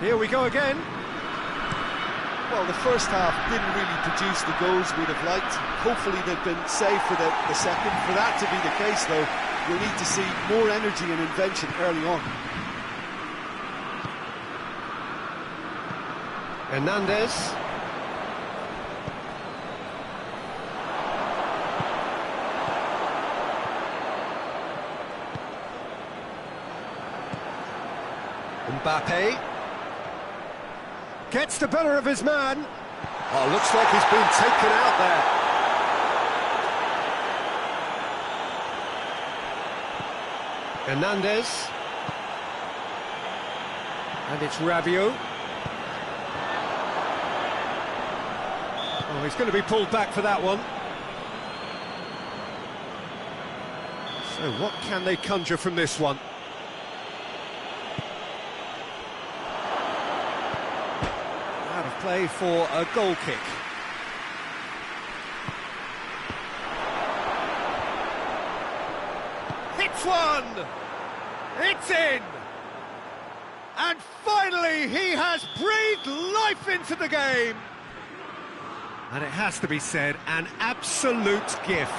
Here we go again. Well, the first half didn't really produce the goals we'd have liked. Hopefully they've been saved for the second. For that to be the case, though, we'll need to see more energy and invention early on. Hernandez. Mbappe. Gets the better of his man. Oh, looks like he's been taken out there. Hernandez. And it's Rabiot. Oh, he's going to be pulled back for that one. So what can they conjure from this one? Out of play for a goal kick. Hits one! It's in! And finally he has breathed life into the game! And it has to be said, an absolute gift.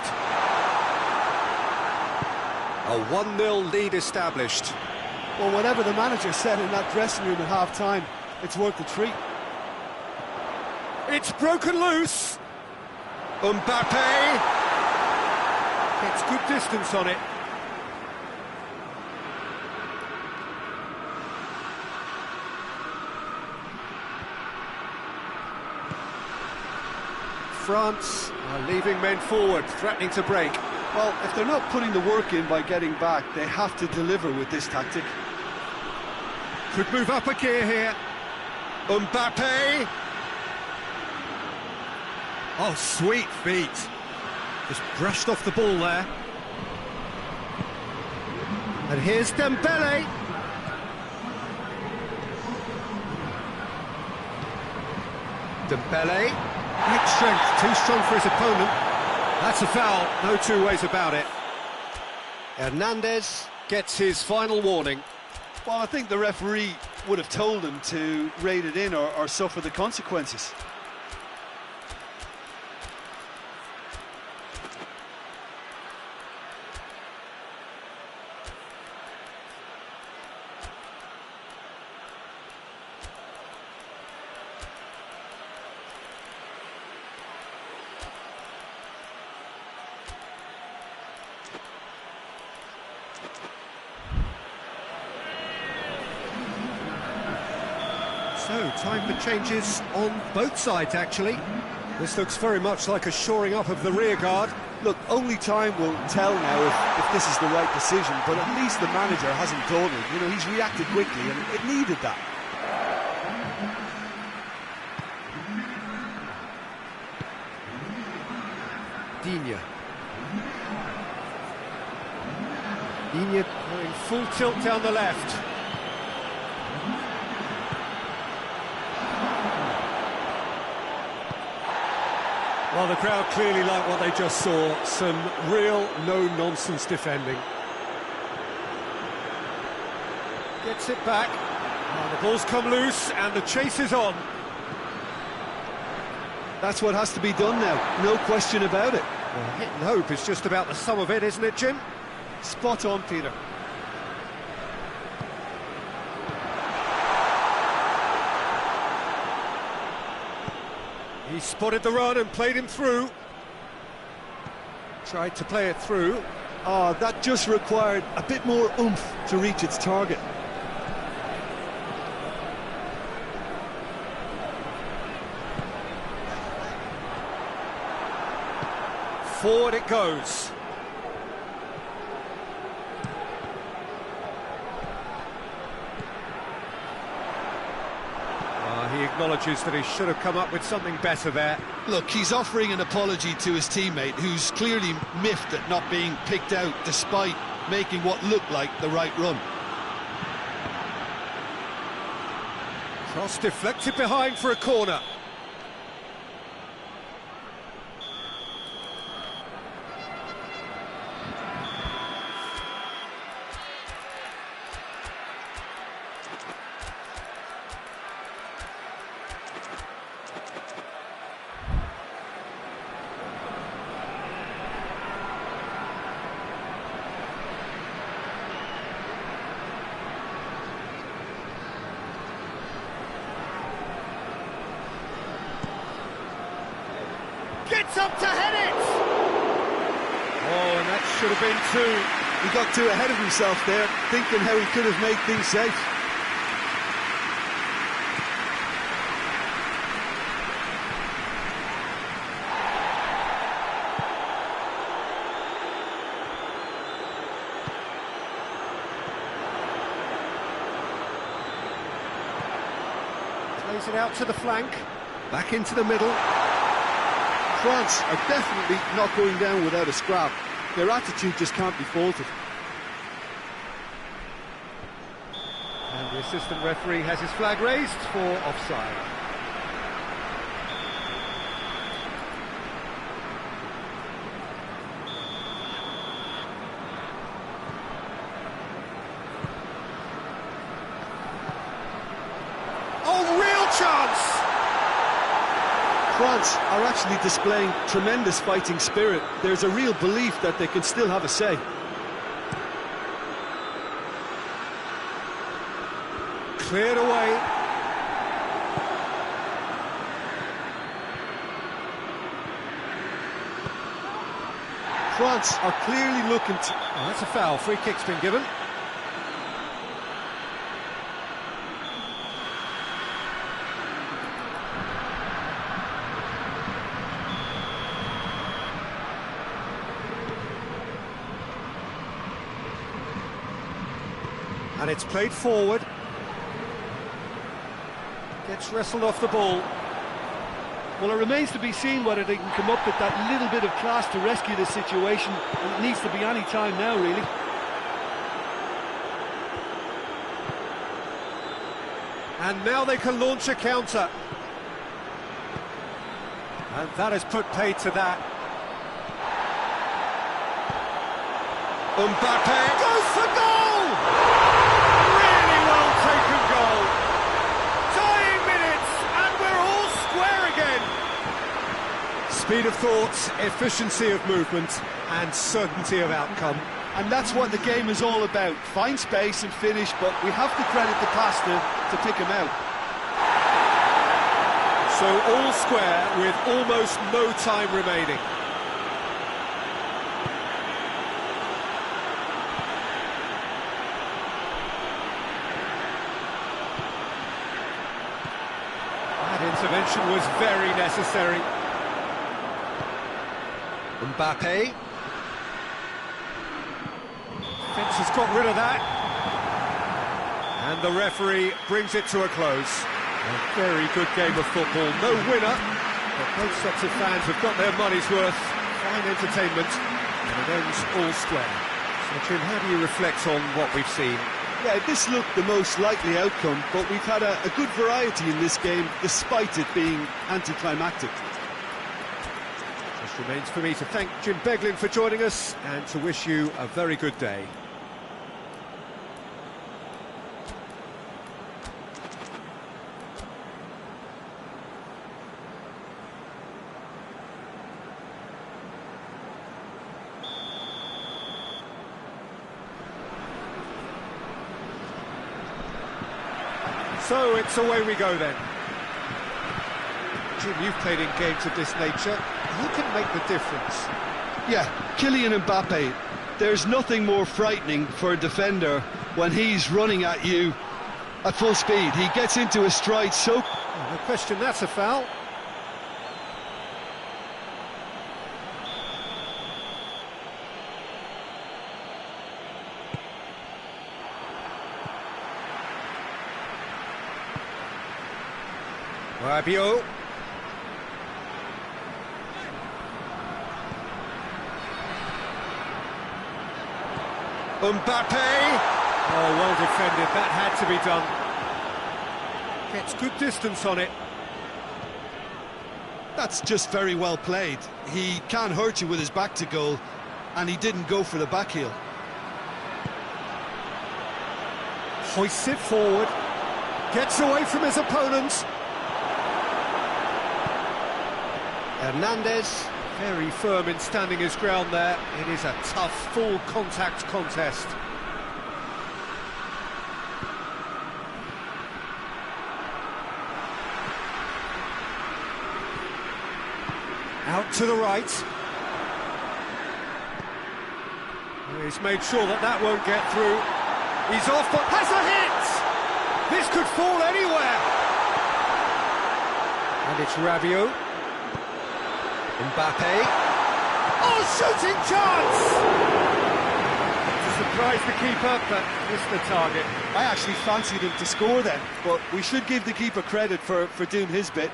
A 1-0 lead established. Well, whatever the manager said in that dressing room at half-time, it's worth the treat. It's broken loose. Mbappe gets good distance on it. France are leaving men forward, threatening to break. Well, if they're not putting the work in by getting back, they have to deliver with this tactic. Could move up a gear here. Mbappe. Oh, sweet feet. Just brushed off the ball there. And here's Dembele. Dembele. Great strength, too strong for his opponent. That's a foul, no two ways about it. Hernandez gets his final warning. Well, I think the referee would have told him to rate it in or suffer the consequences. So, time for changes on both sides, actually. This looks very much like a shoring up of the rear guard. Look, only time will tell now if this is the right decision, but at least the manager hasn't dawdled. You know, he's reacted quickly, and it needed that. Digne. Digne going full tilt down the left. Well, the crowd clearly like what they just saw. Some real no-nonsense defending. Gets it back. Oh, the ball's come loose and the chase is on. That's what has to be done now, no question about it. Well, hit and hope is just about the sum of it, isn't it, Jim? Spot on, Peter. He spotted the run and played him through. Tried to play it through. Oh, that just required a bit more oomph to reach its target. Forward it goes. He acknowledges that he should have come up with something better there. Look, he's offering an apology to his teammate, who's clearly miffed at not being picked out despite making what looked like the right run. Cross deflected behind for a corner. up to head it! Oh, and that should have been two. He got too ahead of himself there, thinking how he could have made things safe. Plays it out to the flank, back into the middle. France are definitely not going down without a scrap. Their attitude just can't be faulted. And the assistant referee has his flag raised for offside. Oh, real chance! France are actually displaying tremendous fighting spirit. There's a real belief that they can still have a say. Cleared away. France are clearly looking to... Oh, that's a foul. Free kick's been given. And it's played forward. Gets wrestled off the ball. Well, it remains to be seen whether they can come up with that little bit of class to rescue this situation, and it needs to be any time now, really. And now they can launch a counter. And that has put paid to that. Mbappe goes for goal! Really well taken goal. Dying minutes, and we're all square again. Speed of thought, efficiency of movement, and certainty of outcome. And that's what the game is all about. Find space and finish, but we have to credit the passer to pick him out. So all square with almost no time remaining. Intervention was very necessary. Mbappe. Finch has got rid of that. And the referee brings it to a close. A very good game of football. No winner, but both sets of fans have got their money's worth. Fine entertainment, and it ends all square. So, Jim, how do you reflect on what we've seen? Yeah, this looked the most likely outcome, but we've had a good variety in this game, despite it being anticlimactic. Just remains for me to thank Jim Beglin for joining us, and to wish you a very good day. So it's away we go then. Jim, you've played in games of this nature. Who can make the difference? Yeah, Kylian Mbappe. There's nothing more frightening for a defender when he's running at you at full speed. He gets into a stride so... Oh, no question, that's a foul. Rabiot. Mbappe. Oh, well defended. That had to be done. Gets good distance on it. That's just very well played. He can't hurt you with his back to goal, and he didn't go for the back heel. Hoists it forward. Gets away from his opponent. Hernandez, very firm in standing his ground there. It is a tough, full contact contest. Out to the right. He's made sure that that won't get through. He's off, but has a hit! This could fall anywhere! And it's Rabiot. Mbappe. Oh, shooting chance! To surprise the keeper, but missed the target. I actually fancied him to score then, but we should give the keeper credit for doing his bit.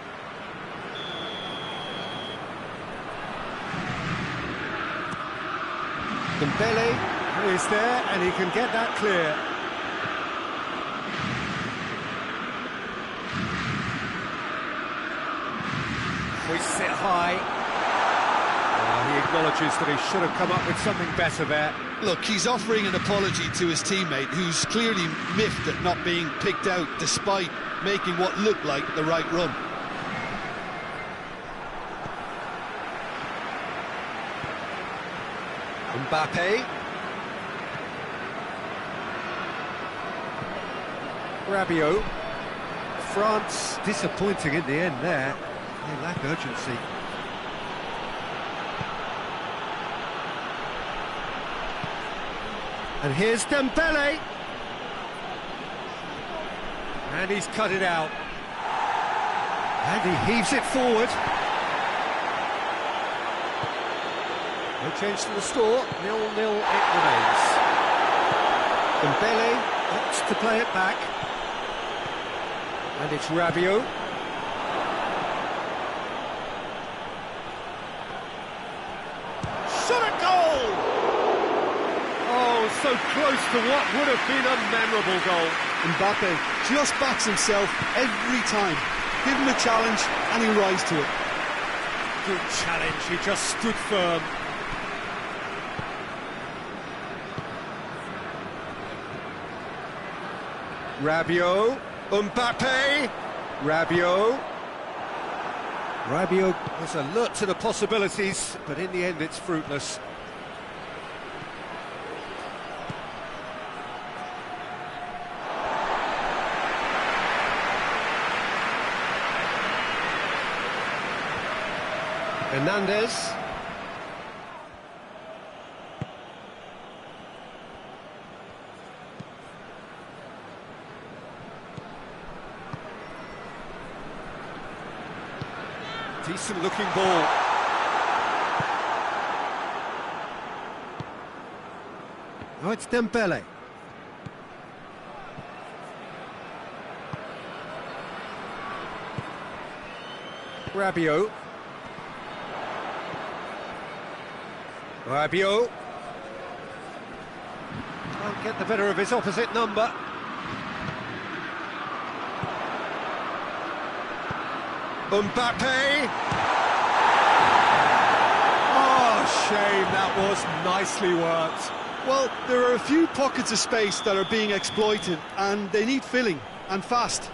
Dembele is there, and he can get that clear. Hoists it high. He acknowledges that he should have come up with something better there. Look, he's offering an apology to his teammate, who's clearly miffed at not being picked out despite making what looked like the right run. Mbappe. Rabiot. France disappointing in the end there. They lack urgency. And here's Dembele. And he's cut it out. And he heaves it forward. No change to the score, 0-0 it remains. Dembele opts to play it back. And it's Rabiot. Shot at goal! Oh, so close to what would have been a memorable goal. Mbappe just backs himself every time. Give him a challenge and he'll rise to it. Good challenge, he just stood firm. Rabiot, Mbappe, Rabiot. Rabiot was alert to the possibilities, but in the end it's fruitless. Hernandez. Decent looking ball. Oh, it's Dembele. Rabiot. Rabiot. Can't get the better of his opposite number. Mbappe! Oh, shame, that was nicely worked. Well, there are a few pockets of space that are being exploited, and they need filling, and fast.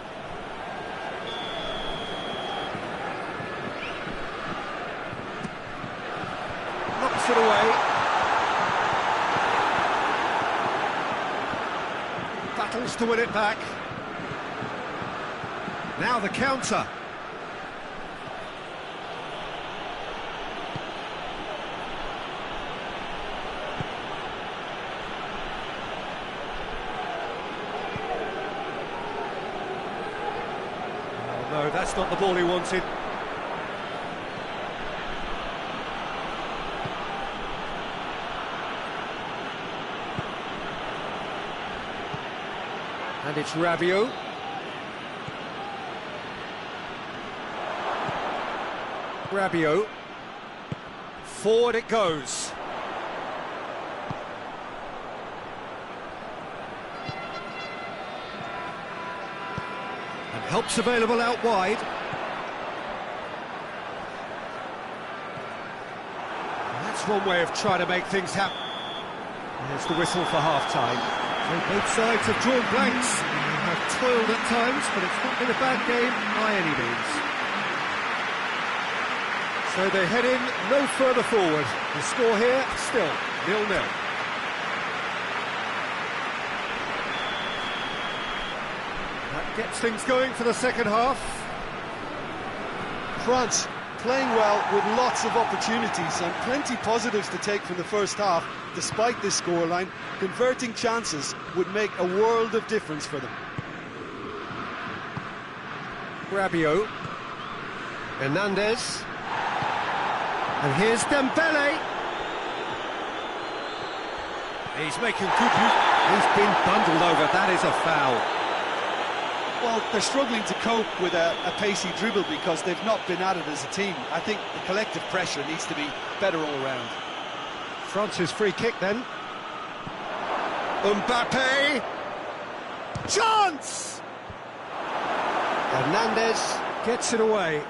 Knocks it away. Battles to win it back. Now the counter. No, that's not the ball he wanted. And it's Rabiot. Rabiot. Forward it goes. Help's available out wide. That's one way of trying to make things happen. There's the whistle for half-time. So both sides have drawn blanks. They have toiled at times, but it's not been a bad game by any means. So they head in no further forward. The score here, still 0-0. That gets things going for the second half. France playing well with lots of opportunities and plenty positives to take from the first half. Despite this scoreline, converting chances would make a world of difference for them. Rabiot, Hernandez, and here's Dembele. He's making good use. He's been bundled over, that is a foul. Well, they're struggling to cope with a pacey dribble because they've not been at it as a team. I think the collective pressure needs to be better all around. France's free kick then. Mbappe! Chance! Hernandez gets it away.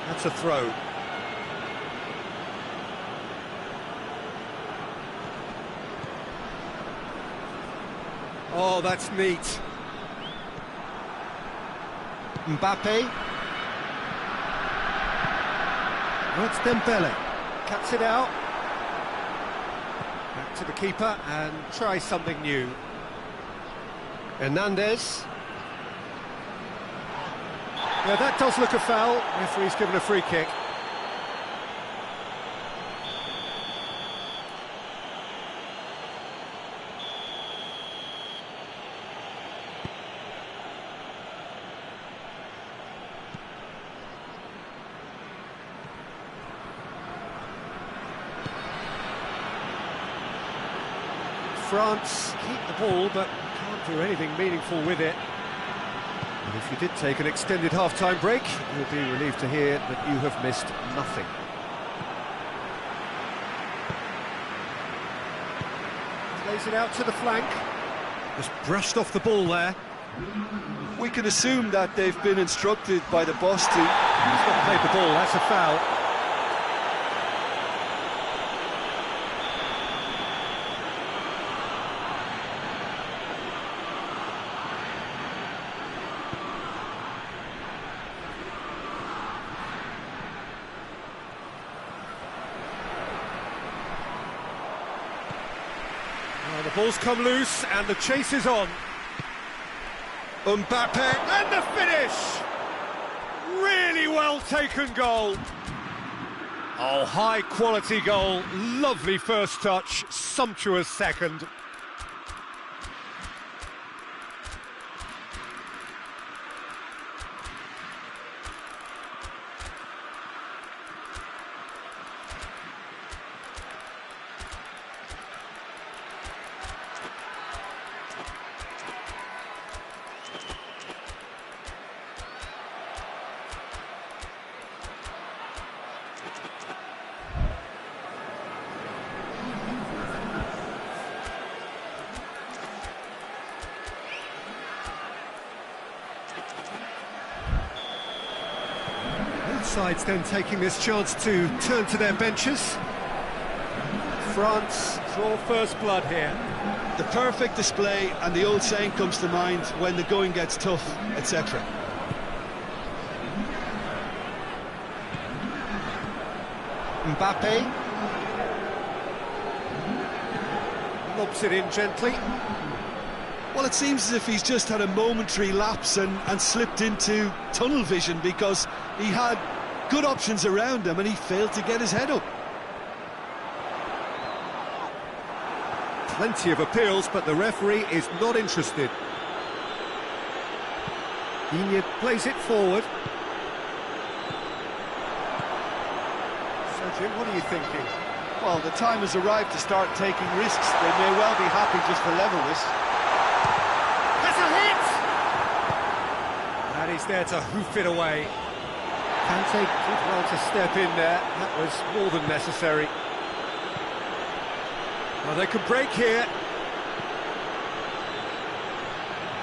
That's a throw. Oh, that's neat. Mbappe. That's Dembele. Cuts it out. Back to the keeper and try something new. Hernandez. Yeah, that does look a foul. Referee's given a free kick. France keep the ball, but can't do anything meaningful with it. And if you did take an extended half-time break, you'll be relieved to hear that you have missed nothing. Plays it out to the flank. Just brushed off the ball there. We can assume that they've been instructed by the boss to... He's not played the ball, that's a foul. The ball's come loose and the chase is on. Mbappe and the finish! Really well taken goal. Oh, high quality goal, lovely first touch, sumptuous second. Sides then taking this chance to turn to their benches. France draw first blood here. The perfect display, and the old saying comes to mind, when the going gets tough, etc. Mbappe lobs it in gently. Well, it seems as if he's just had a momentary lapse and slipped into tunnel vision, because he had good options around him and he failed to get his head up. Plenty of appeals, but the referee is not interested. Digne plays it forward. So, Jim, what are you thinking? Well, the time has arrived to start taking risks. They may well be happy just to level this. That's a hit! And he's there to hoof it away. Kante did well to step in there. That was more than necessary. Well, they can break here.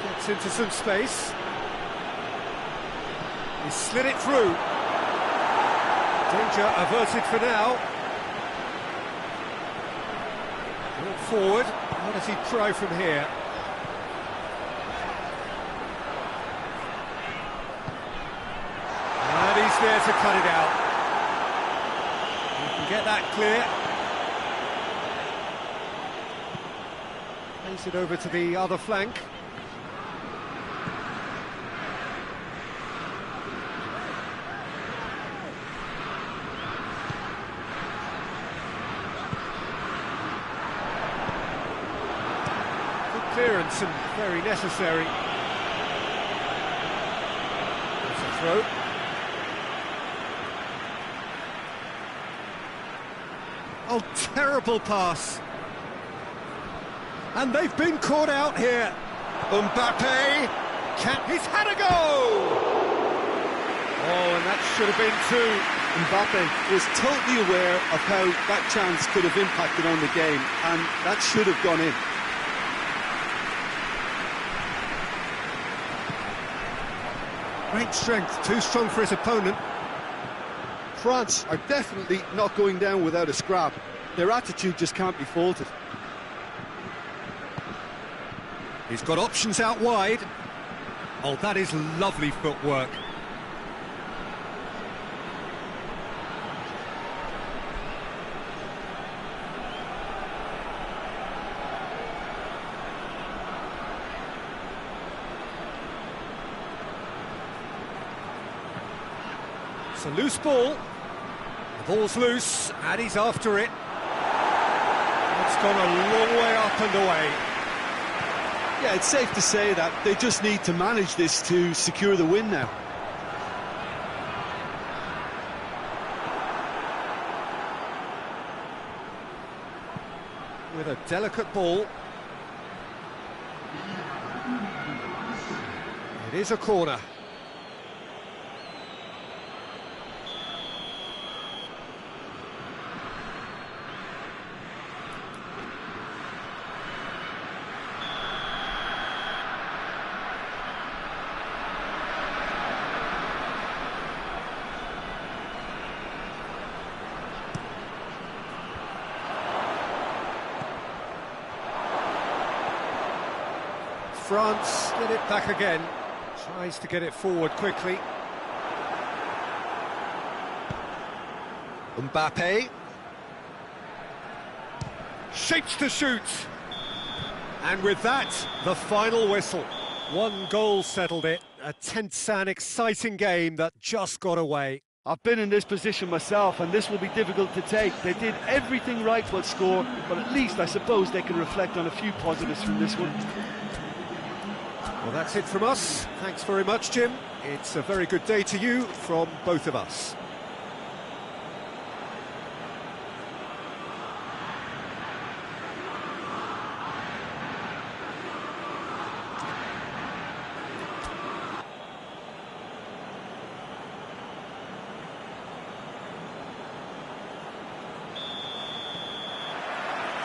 Gets into some space. He slid it through. Danger averted for now. Brought forward. How does he try from here? And he's there to cut it out. He can get that clear. Plays it over to the other flank. Good clearance and very necessary. That's a throw. Oh, terrible pass. And they've been caught out here. Mbappe, he's had a go! Oh, and that should have been two. Mbappe was totally aware of how that chance could have impacted on the game, and that should have gone in. Great strength, too strong for his opponent. France are definitely not going down without a scrap. Their attitude just can't be faulted. He's got options out wide. Oh, that is lovely footwork. It's a loose ball. The ball's loose, and he's after it. It's gone a long way up and away. Yeah, it's safe to say that they just need to manage this to secure the win now. With a delicate ball. It is a corner. France get it back again, tries to get it forward quickly. Mbappe shapes to shoot, and with that, the final whistle. One goal settled it, a tense and exciting game that just got away. I've been in this position myself, and this will be difficult to take. They did everything right to score, but at least I suppose they can reflect on a few positives from this one. Well, that's it from us. Thanks very much, Jim. It's a very good day to you from both of us.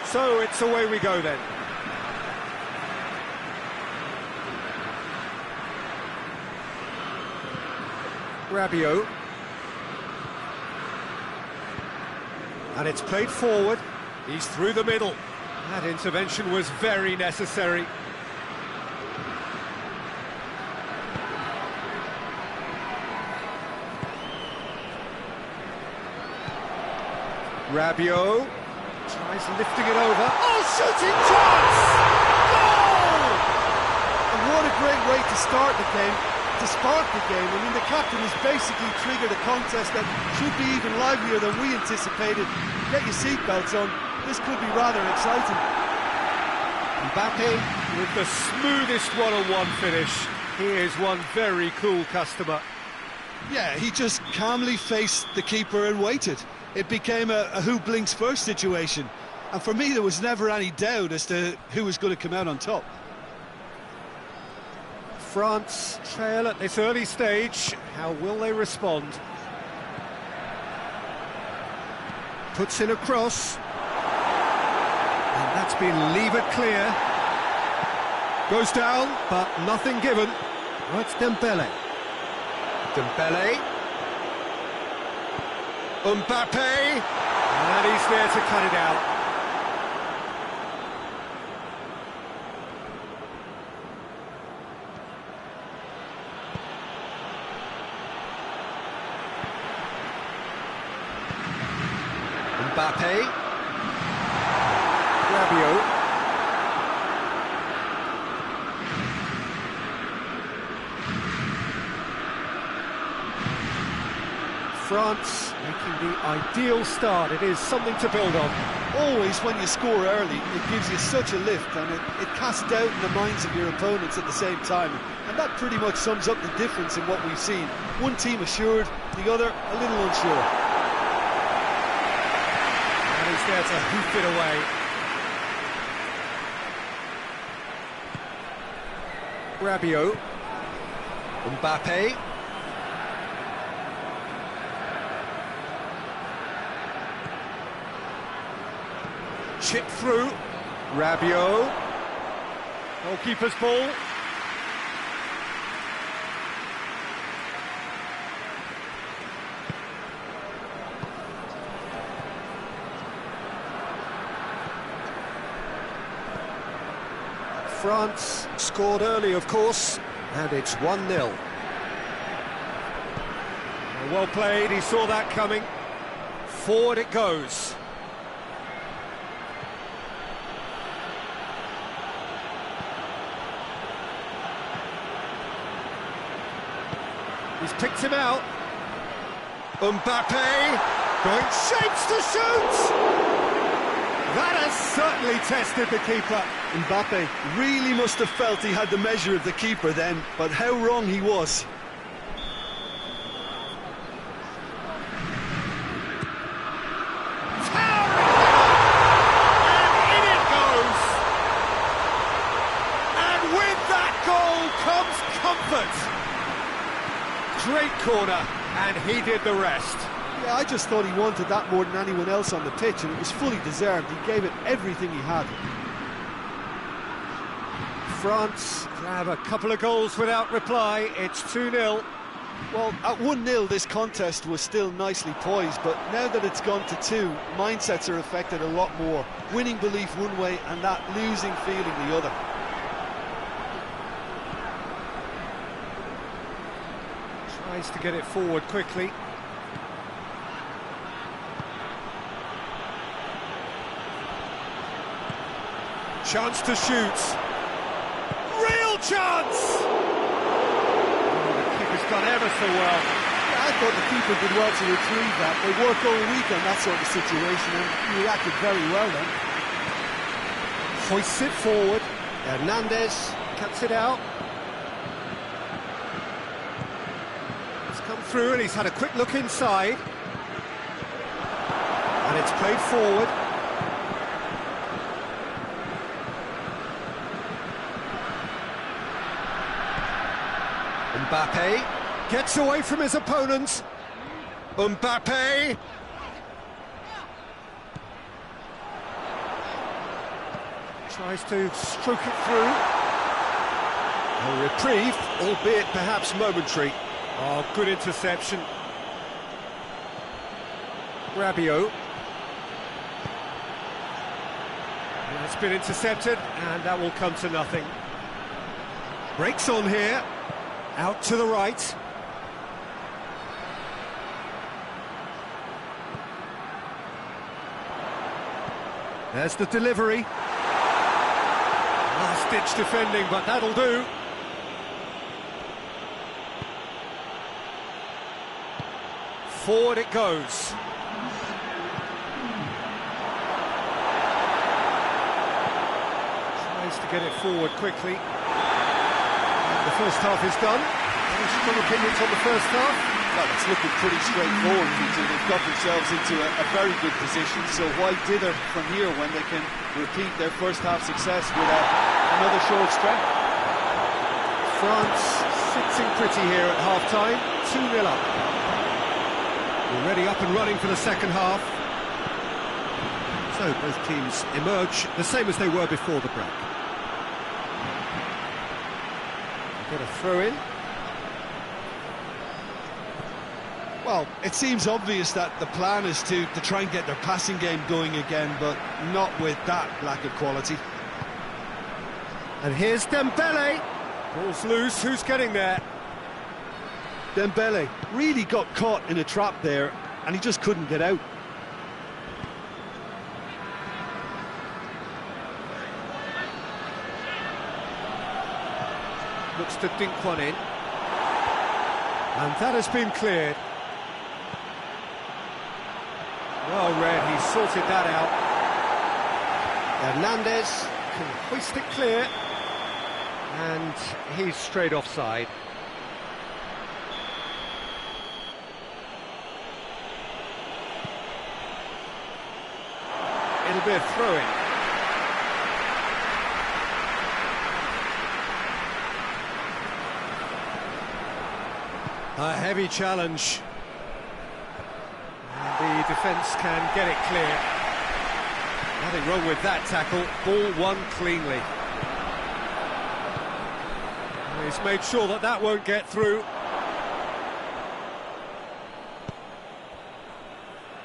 So it's away we go then. Rabiot, and it's played forward. He's through the middle. That intervention was very necessary. Rabiot tries lifting it over. Oh, shooting chance! Goal! And what a great way to start the game. To spark the game. I mean, the captain has basically triggered a contest that should be even livelier than we anticipated. Get your seatbelts on, this could be rather exciting. Mbappe with the smoothest one-on-one finish. He is one very cool customer. Yeah, he just calmly faced the keeper and waited. It became a who blinks first situation. And for me, there was never any doubt as to who was going to come out on top. France trail at this early stage. How will they respond? Puts in a cross. And that's been levered clear. Goes down, but nothing given. Oh, it's Dembele. Dembele. Mbappe. And he's there to cut it out. Mbappe, Rabiot, France making the ideal start. It is something to build on. Always when you score early, it gives you such a lift, and it casts doubt in the minds of your opponents at the same time. And that pretty much sums up the difference in what we've seen. One team assured, the other a little unsure. And he's there to hoof it away. Rabiot. Mbappe. Chip through. Rabiot. Goalkeeper's ball. France scored early, of course, and it's 1-0. Well played, he saw that coming. Forward it goes. He's picked him out. Mbappe going shapes to shoot! That has certainly tested the keeper. Mbappe really must have felt he had the measure of the keeper then, but how wrong he was. Towering! And in it goes! And with that goal comes comfort. Great corner, and he did the rest. Yeah, I just thought he wanted that more than anyone else on the pitch, and it was fully deserved. He gave it everything he had. France grab a couple of goals without reply. It's 2-0. Well, at 1-0 this contest was still nicely poised, but now that it's gone to 2, mindsets are affected a lot more. Winning belief one way and that losing feeling the other. Tries to get it forward quickly. Chance to shoot. Real chance! Oh, the keeper's done ever so well. Yeah, I thought the keeper did well to retrieve that. They work all week on that sort of situation, and he reacted very well then. Hoists it forward. Hernandez cuts it out. He's come through and he's had a quick look inside. And it's played forward. Mbappe gets away from his opponents. Mbappe. Tries to stroke it through. A reprieve, albeit perhaps momentary. Oh, good interception. Rabiot. And it's been intercepted, and that will come to nothing. Breaks on here. Out to the right. There's the delivery. Last-ditch defending, but that'll do. Forward it goes. Tries to get it forward quickly. The first half is done. Any strong opinions on the first half? Well, it's looking pretty straightforward, Peter. They've got themselves into a very good position, so why dither from here when they can repeat their first half success with another show of strength? France sitting pretty here at half-time, 2-0 up. Already up and running for the second half. So both teams emerge the same as they were before the break. Get a throw in. Well, it seems obvious that the plan is to try and get their passing game going again, but not with that lack of quality. And here's Dembele. Ball's loose, who's getting there? Dembele really got caught in a trap there, and he just couldn't get out. Looks to dink one in. And that has been cleared. Well read, he sorted that out. Hernandez can hoist it clear, and he's straight offside. It'll be a throw-in. A heavy challenge. And the defence can get it clear. Nothing wrong with that tackle. Ball won cleanly. And he's made sure that that won't get through.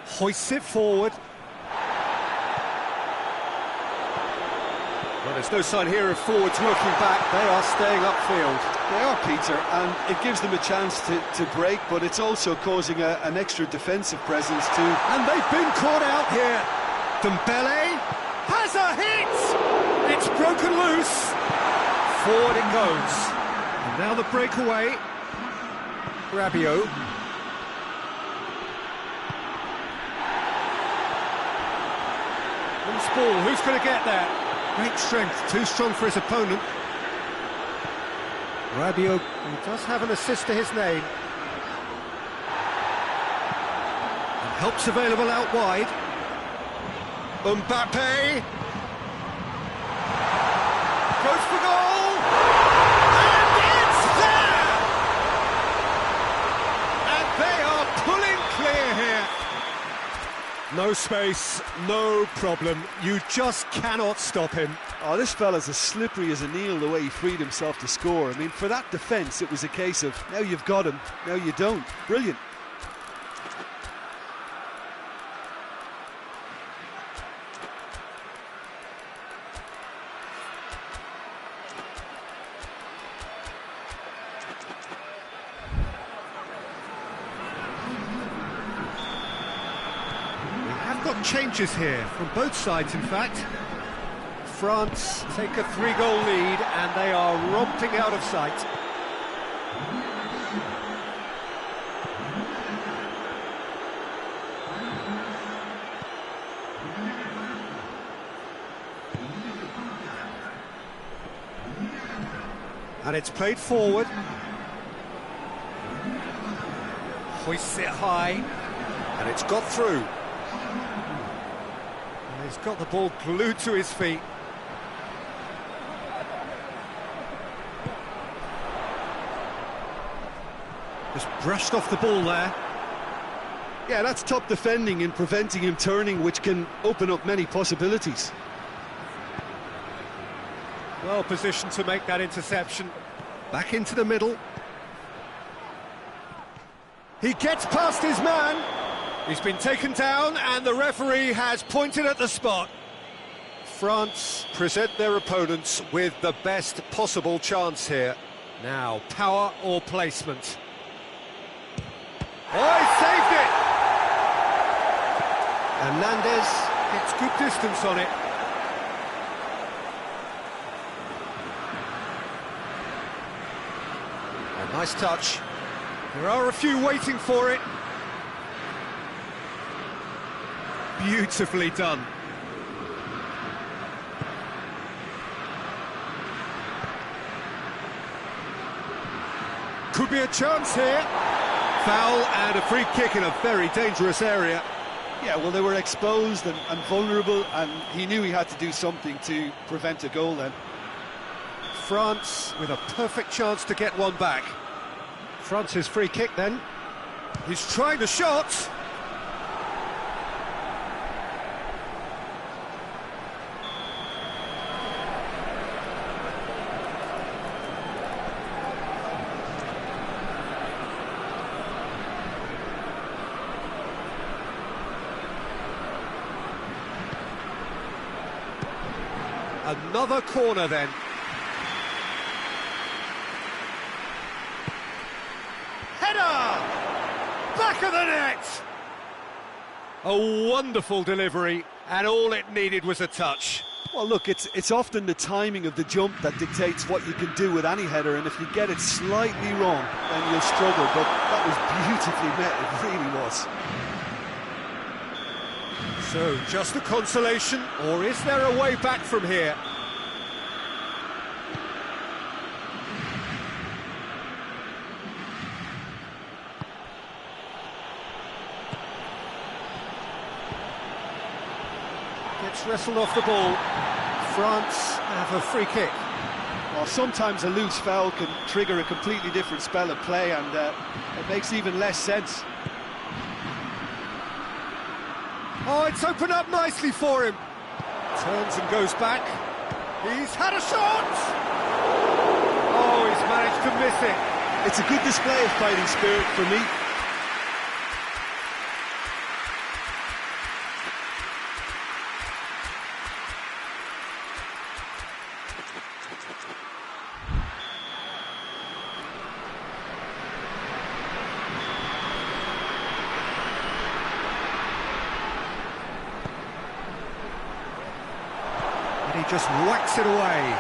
Hoists it forward. Well, there's no sign here of forwards working back. They are staying upfield. They are, Peter, and it gives them a chance to break, but it's also causing an extra defensive presence too. And they've been caught out here. Dembele has a hit! It's broken loose. Forward it goes. And now the breakaway. Rabiot. Loose ball, who's going to get there? Great strength, too strong for his opponent. Rabiot, he does have an assist to his name. And help's available out wide. Mbappe goes for goal, and it's there! And they are pulling clear here. No space, no problem. You just cannot stop him. Oh, this fella's as slippery as an eel the way he freed himself to score. I mean, for that defence, it was a case of, now you've got him, now you don't. Brilliant. Got changes here from both sides, in fact. France take a 3-goal lead and they are romping out of sight. And it's played forward. Hoists it high, and it's got through. He's got the ball glued to his feet. Just brushed off the ball there. Yeah, that's top defending and preventing him turning, which can open up many possibilities. Well positioned to make that interception. Back into the middle. He gets past his man. He's been taken down and the referee has pointed at the spot. France present their opponents with the best possible chance here. Now, power or placement? Oh, he saved it! Hernandez gets good distance on it. A nice touch. There are a few waiting for it. Beautifully done. Could be a chance here. Foul and a free kick in a very dangerous area. Yeah, well, they were exposed and vulnerable, and he knew he had to do something to prevent a goal then. France with a perfect chance to get one back. France's free kick then. He's trying the shot. Another corner then. Header! Back of the net! A wonderful delivery, and all it needed was a touch. Well, look, it's often the timing of the jump that dictates what you can do with any header, and if you get it slightly wrong, then you'll struggle, but that was beautifully met, it really was. So, just a consolation, or is there a way back from here? Gets wrestled off the ball. France have a free kick. Well, sometimes a loose foul can trigger a completely different spell of play, and it makes even less sense. Oh, it's opened up nicely for him. Turns and goes back. He's had a shot! Oh, he's managed to miss it. It's a good display of fighting spirit for me. He just whacks it away.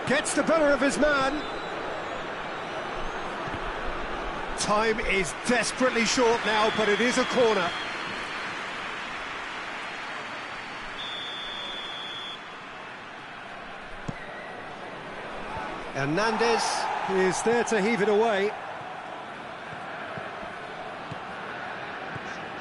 Gets the better of his man. Time is desperately short now, but it is a corner. Hernandez is there to heave it away.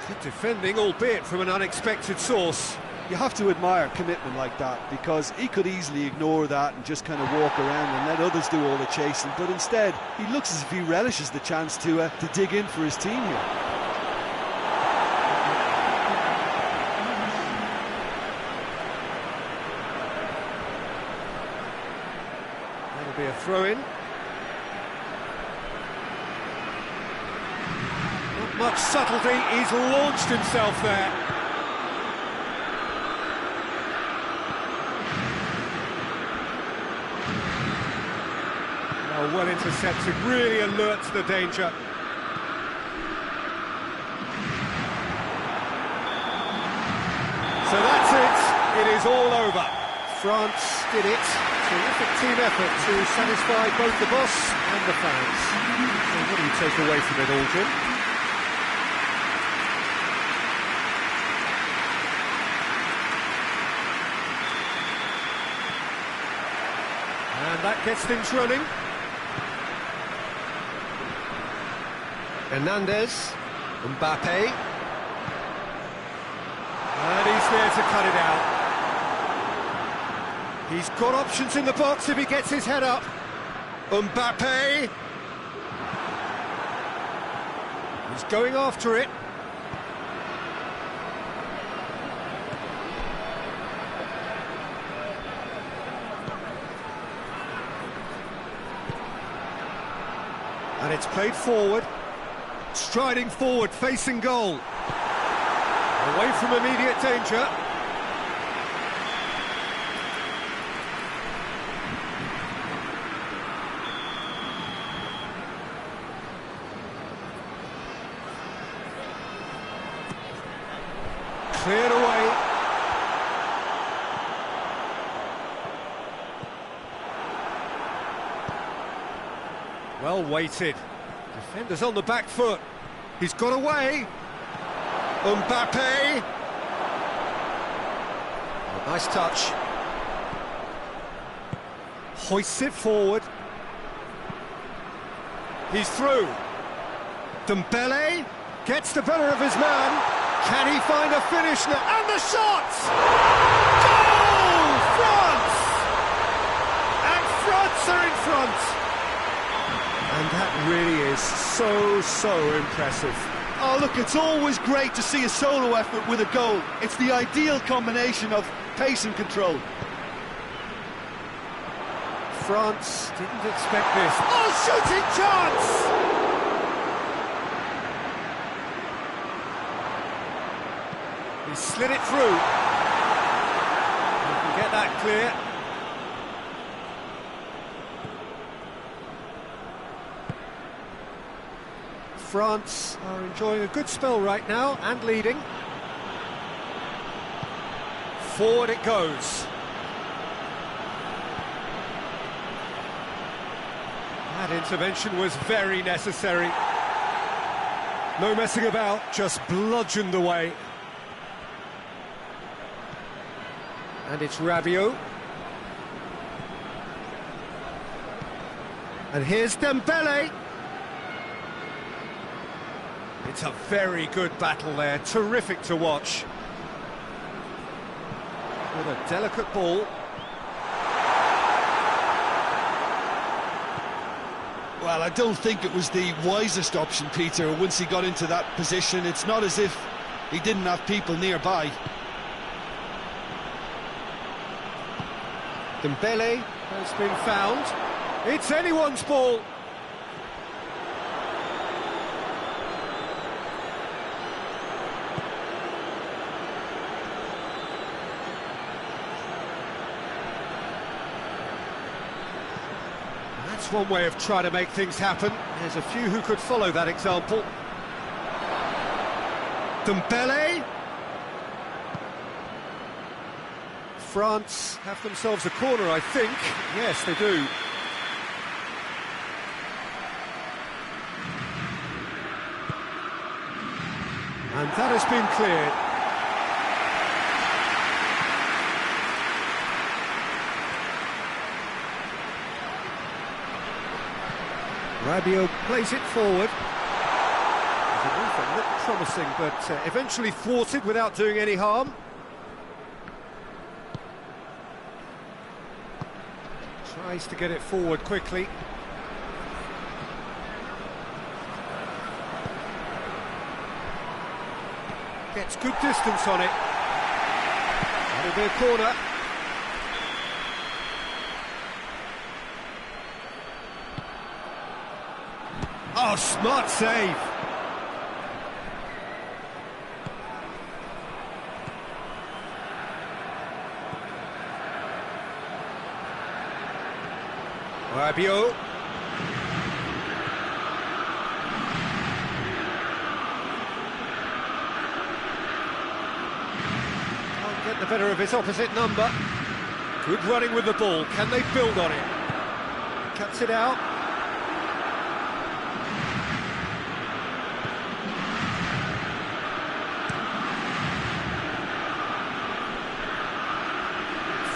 Good defending, albeit from an unexpected source. You have to admire commitment like that, because he could easily ignore that and just kind of walk around and let others do all the chasing, but instead he looks as if he relishes the chance to dig in for his team here. That'll be a throw-in. Not much subtlety, he's launched himself there. Well intercepted, really alert to the danger. So that's it, it is all over. France did it. Terrific team effort to satisfy both the boss and the fans. So what do you take away from it all, Jim? And that gets things running. Hernandez, Mbappe, and he's there to cut it out. He's got options in the box if he gets his head up. Mbappe, he's going after it. And it's played forward. Striding forward, facing goal. Away from immediate danger. Cleared away. Well weighted. Defenders on the back foot. He's got away. Mbappe. Oh, nice touch. Hoists it forward. He's through. Dembele gets the better of his man. Can he find a finish now? And the shot! Goal! France! And France are in front. And that really is so impressive. Oh, look, it's always great to see a solo effort with a goal. It's the ideal combination of pace and control. France didn't expect this. Oh, shooting chance! He slid it through. He can get that clear. France are enjoying a good spell right now and leading. Forward it goes. That intervention was very necessary. No messing about, just bludgeoned away. And it's Rabiot. And here's Dembele. It's a very good battle there, terrific to watch. With a delicate ball. Well, I don't think it was the wisest option, Peter, once he got into that position. It's not as if he didn't have people nearby. Dembele has been found. It's anyone's ball. That's one way of trying to make things happen. There's a few who could follow that example. Dembele. France have themselves a corner, I think. Yes, they do. And that has been cleared. Rabiot plays it forward. The move looked promising, but eventually thwarted without doing any harm. Tries to get it forward quickly. Gets good distance on it. That'll be a corner. Oh, smart save. Rabiot. Can't get the better of his opposite number. Good running with the ball. Can they build on it? Cuts it out.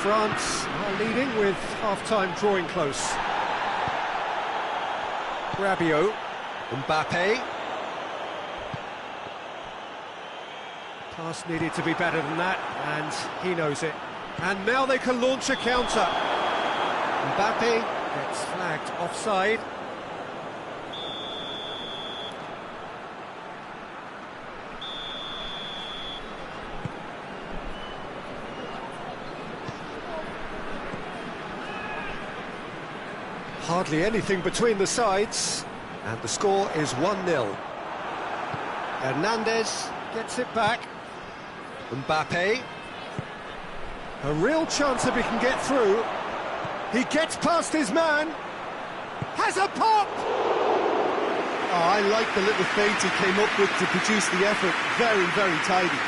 France are leading with half-time drawing close. Rabiot, Mbappe. Pass needed to be better than that, and he knows it. And now they can launch a counter. Mbappe gets flagged offside. Hardly anything between the sides, and the score is 1-0. Hernandez gets it back. Mbappe. A real chance if he can get through. He gets past his man. Has a pop! Oh, I like the little feint he came up with to produce the effort. Very, very tidy.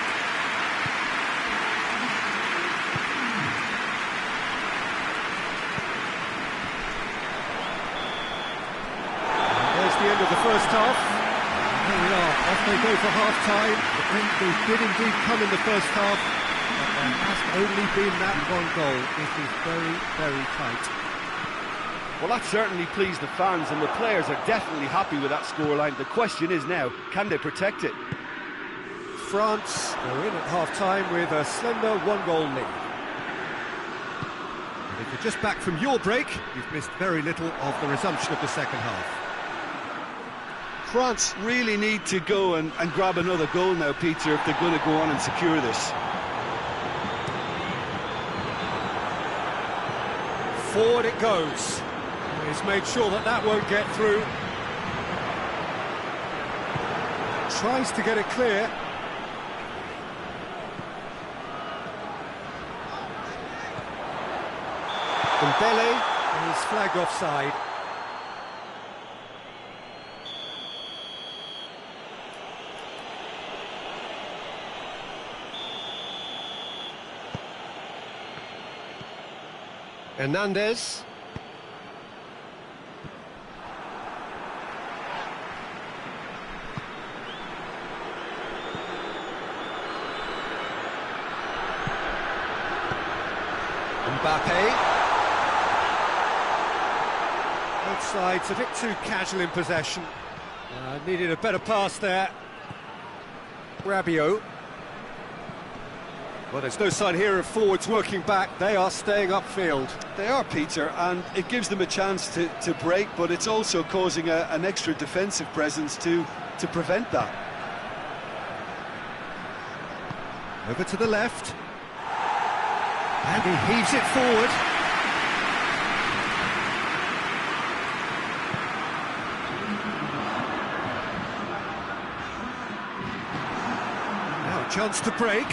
The end of the first half. Here we are, off they go for half-time. The breakthrough did indeed come in the first half, but there has only been that one goal. It is very, very tight. Well, that certainly pleased the fans, and the players are definitely happy with that scoreline. The question is now, can they protect it? France are in at half-time with a slender one-goal lead. And if you're just back from your break, you've missed very little of the resumption of the second half. France really need to go and grab another goal now, Peter, if they're going to go on and secure this. Forward it goes. He's made sure that that won't get through. Tries to get it clear. Dembele is flagged offside. Hernandez. Both sides a bit too casual in possession. Needed a better pass there. Rabiot. Well, there's no sign here of forwards working back. They are staying upfield. They are, Peter, and it gives them a chance to break, but it's also causing an extra defensive presence to prevent that. Over to the left. And he heaves it forward. Now a chance to break.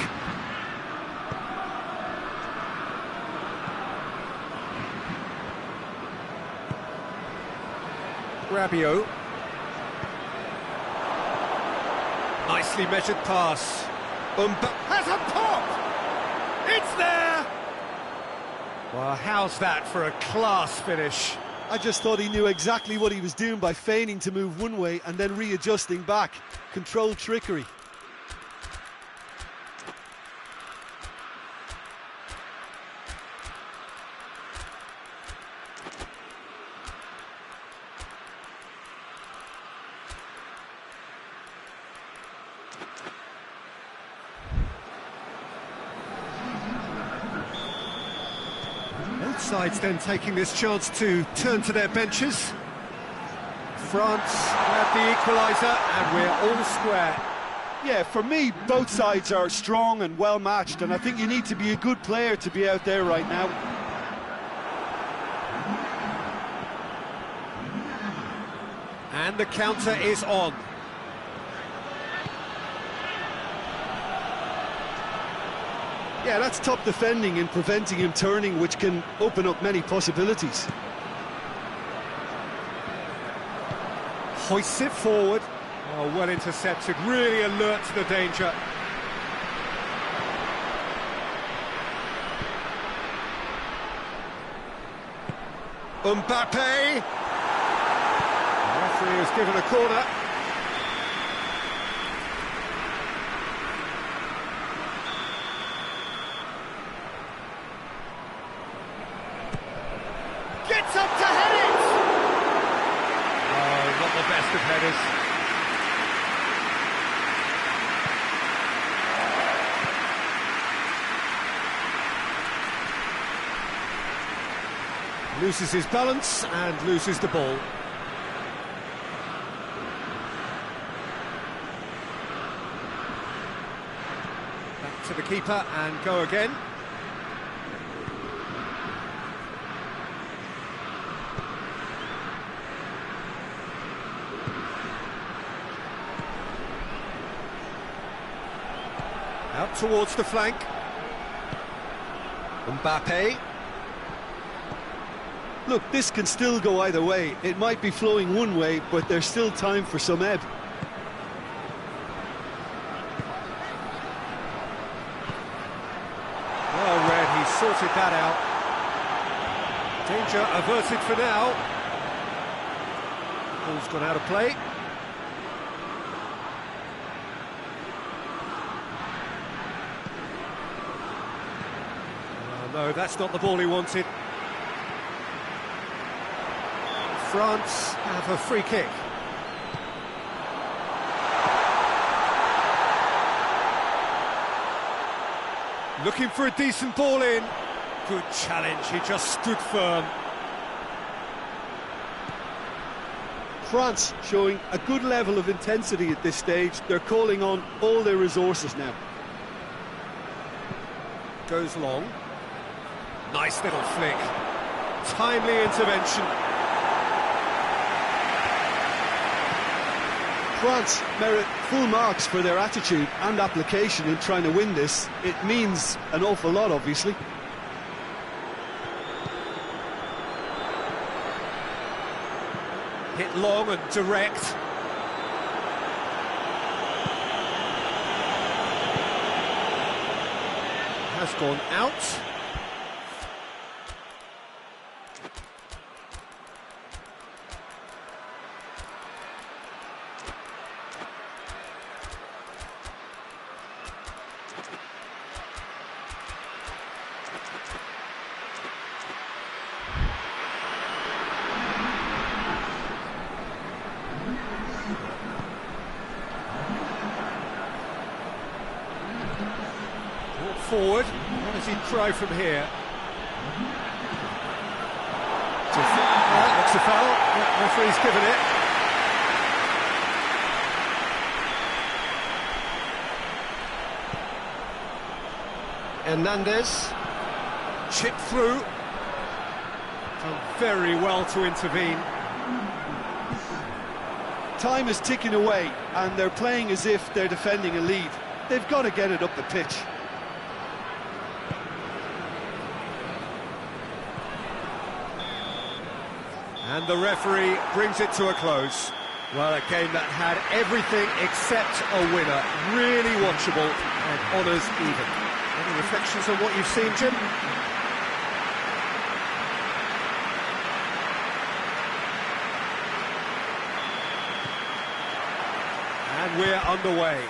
Rabiot. Nicely measured pass. Has a pop! It's there! Well, how's that for a class finish? I just thought he knew exactly what he was doing by feigning to move one way and then readjusting back. Controlled trickery. Both sides then taking this chance to turn to their benches. France have the equaliser and we're all square. Yeah, for me, both sides are strong and well matched, and I think you need to be a good player to be out there right now. And the counter is on. Yeah, that's top defending and preventing him turning, which can open up many possibilities. Hoists it forward. Oh, well intercepted, really alert to the danger. Mbappe! The referee has given a corner. Gets up to head it! Oh, not the best of headers. Loses his balance and loses the ball. Back to the keeper and go again. Out towards the flank. Mbappe. Look, this can still go either way. It might be flowing one way, but there's still time for some ebb. Well read, he sorted that out. Danger averted for now. Ball's gone out of play. Oh, no, that's not the ball he wanted. France have a free kick. Looking for a decent ball in. Good challenge, he just stood firm. France showing a good level of intensity at this stage. They're calling on all their resources now. Goes long. Nice little flick. Timely intervention. France merit full marks for their attitude and application in trying to win this. It means an awful lot, obviously. Hit long and direct. Has gone out. forward. What does he try from here? Looks a foul. Referee's given it. Hernandez. Chip through. Done very well to intervene. Time is ticking away, and they're playing as if they're defending a lead. They've got to get it up the pitch. And the referee brings it to a close. Well, a game that had everything except a winner. Really watchable and honours even. Any reflections on what you've seen, Jim? And we're underway.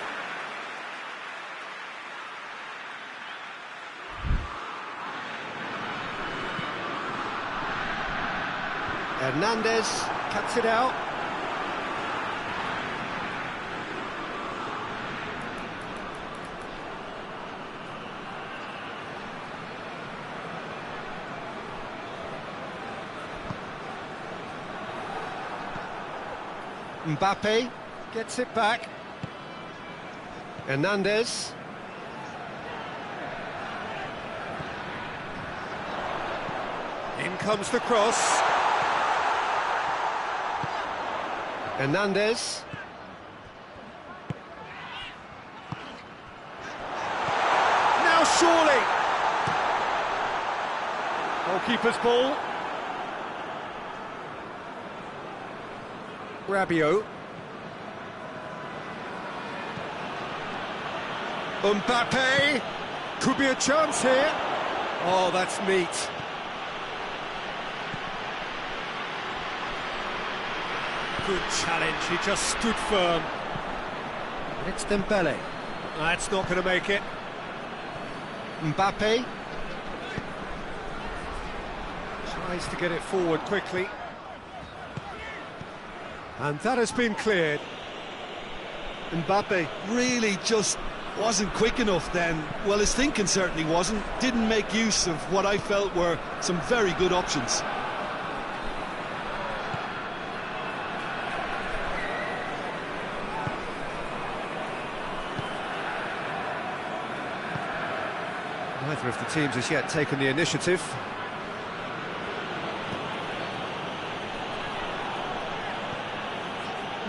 Hernandez Cuts it out. Mbappe. Gets it back. Hernandez. In comes the cross. Hernandez. Now surely. Goalkeeper's ball. Rabiot. Mbappe. Could be a chance here. Oh, that's neat. Good challenge, he just stood firm. It's Dembele. That's not going to make it. Mbappe. Tries to get it forward quickly. And that has been cleared. Mbappe really just wasn't quick enough then. Well, his thinking certainly wasn't. Didn't make use of what I felt were some very good options. Neither of the teams has yet taken the initiative.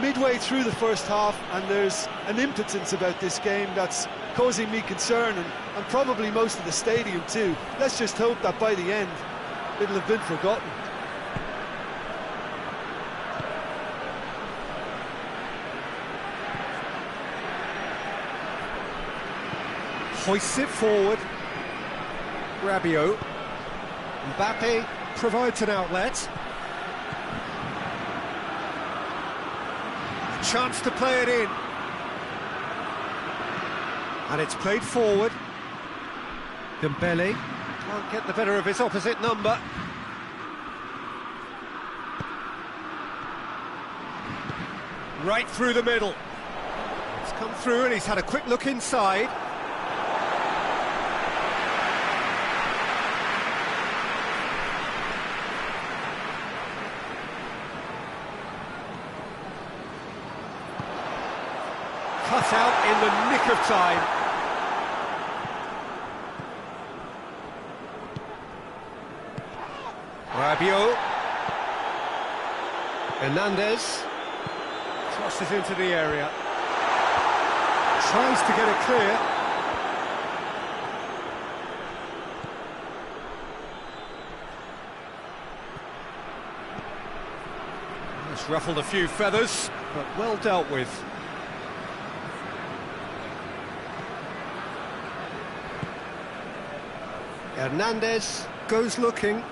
Midway through the first half, and there's an impotence about this game that's causing me concern, and probably most of the stadium too. Let's just hope that by the end it'll have been forgotten. Hoists it forward. Rabiot. Mbappe. Provides an outlet. Chance to play it in. And it's played forward. Dembele. Can't get the better of his opposite number. Right through the middle. It's come through and he's had a quick look inside. Cut out in the nick of time. Rabiot. Hernandez. Crosses into the area. Tries to get it clear. It's ruffled a few feathers, but well dealt with. Hernandez. Goes looking.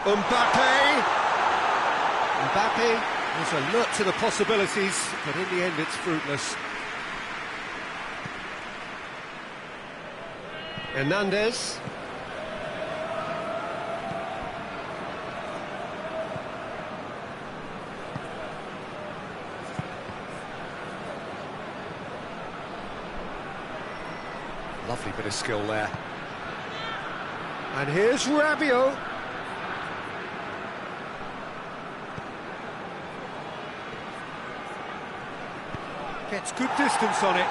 Mbappe. Mbappe. Was alert to the possibilities, but in the end it's fruitless. Hernandez. bit of skill there. And here's Rabiot. Gets good distance on it.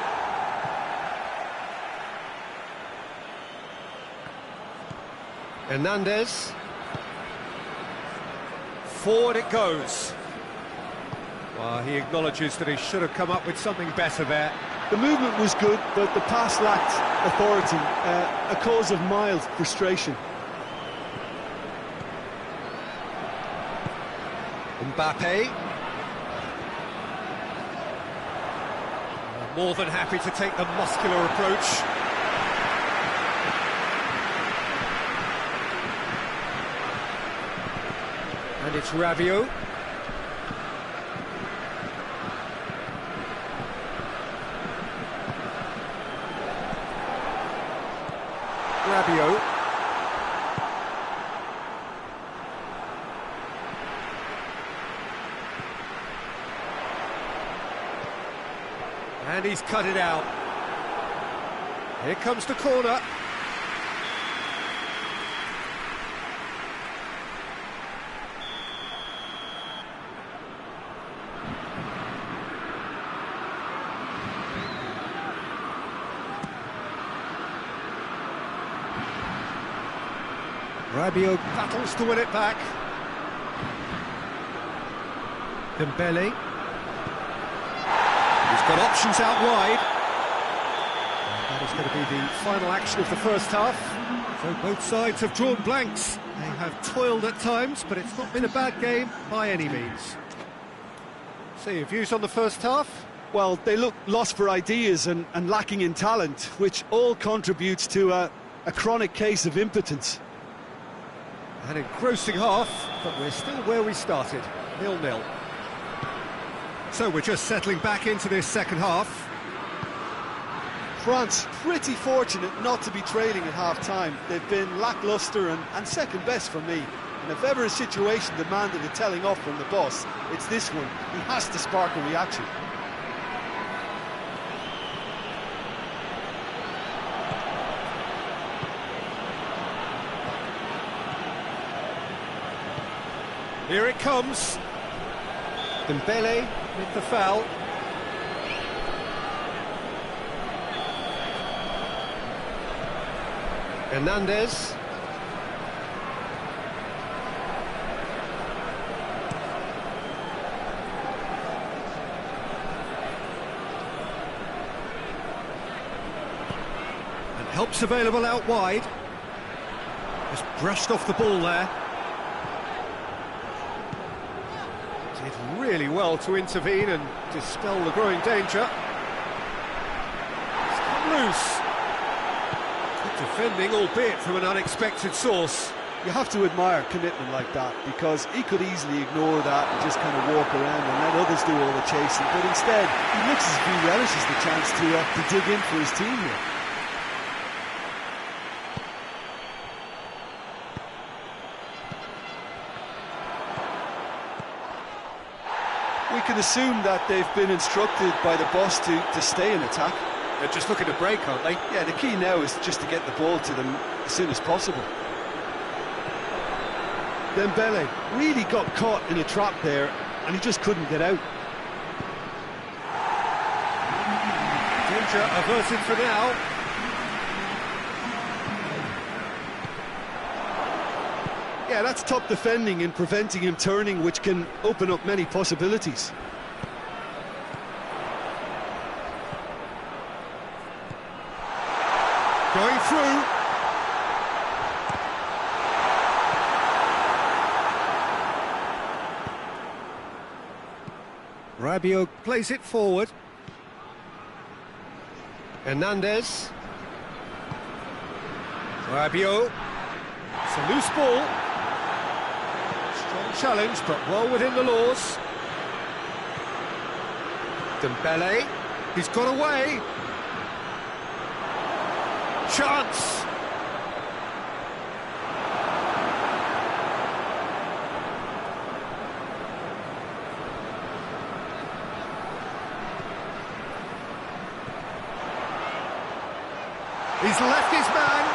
Hernandez. Forward it goes. Well, he acknowledges that he should have come up with something better there. The movement was good, but the pass lacked authority, a cause of mild frustration. Mbappe. More than happy to take the muscular approach. And it's Rabiot. Rabiot. And he's cut it out. Here comes the corner. Rabiot battles to win it back. Dembele. He's got options out wide. And that is going to be the final action of the first half. So both sides have drawn blanks. They have toiled at times, but it's not been a bad game by any means. So your views on the first half? Well, they look lost for ideas and lacking in talent, which all contributes to a chronic case of impotence. An engrossing half, but we're still where we started, 0-0. So we're just settling back into this second half. France pretty fortunate not to be trailing at half-time. They've been lacklustre and second best for me. And if ever a situation demanded a telling off from the boss, it's this one. He has to spark a reaction. Here it comes. Dembele with the foul. Hernandez. And help's available out wide. Just brushed off the ball there. Did really well to intervene and dispel the growing danger. It's come loose. Good defending, albeit from an unexpected source. You have to admire commitment like that, because he could easily ignore that and just kind of walk around and let others do all the chasing, but instead he looks as if he relishes the chance to dig in for his team here. We can assume that they've been instructed by the boss to stay in attack. They're just looking to break, aren't they? Yeah, the key now is just to get the ball to them as soon as possible. Dembele really got caught in a trap there, and he just couldn't get out. Danger averted for now. Yeah, that's top defending and preventing him turning, which can open up many possibilities. Going through. Rabiot plays it forward. Hernandez. Rabiot. It's a loose ball. Strong challenge, but well within the laws. Dembele. He's got away. Chance. He's left his man.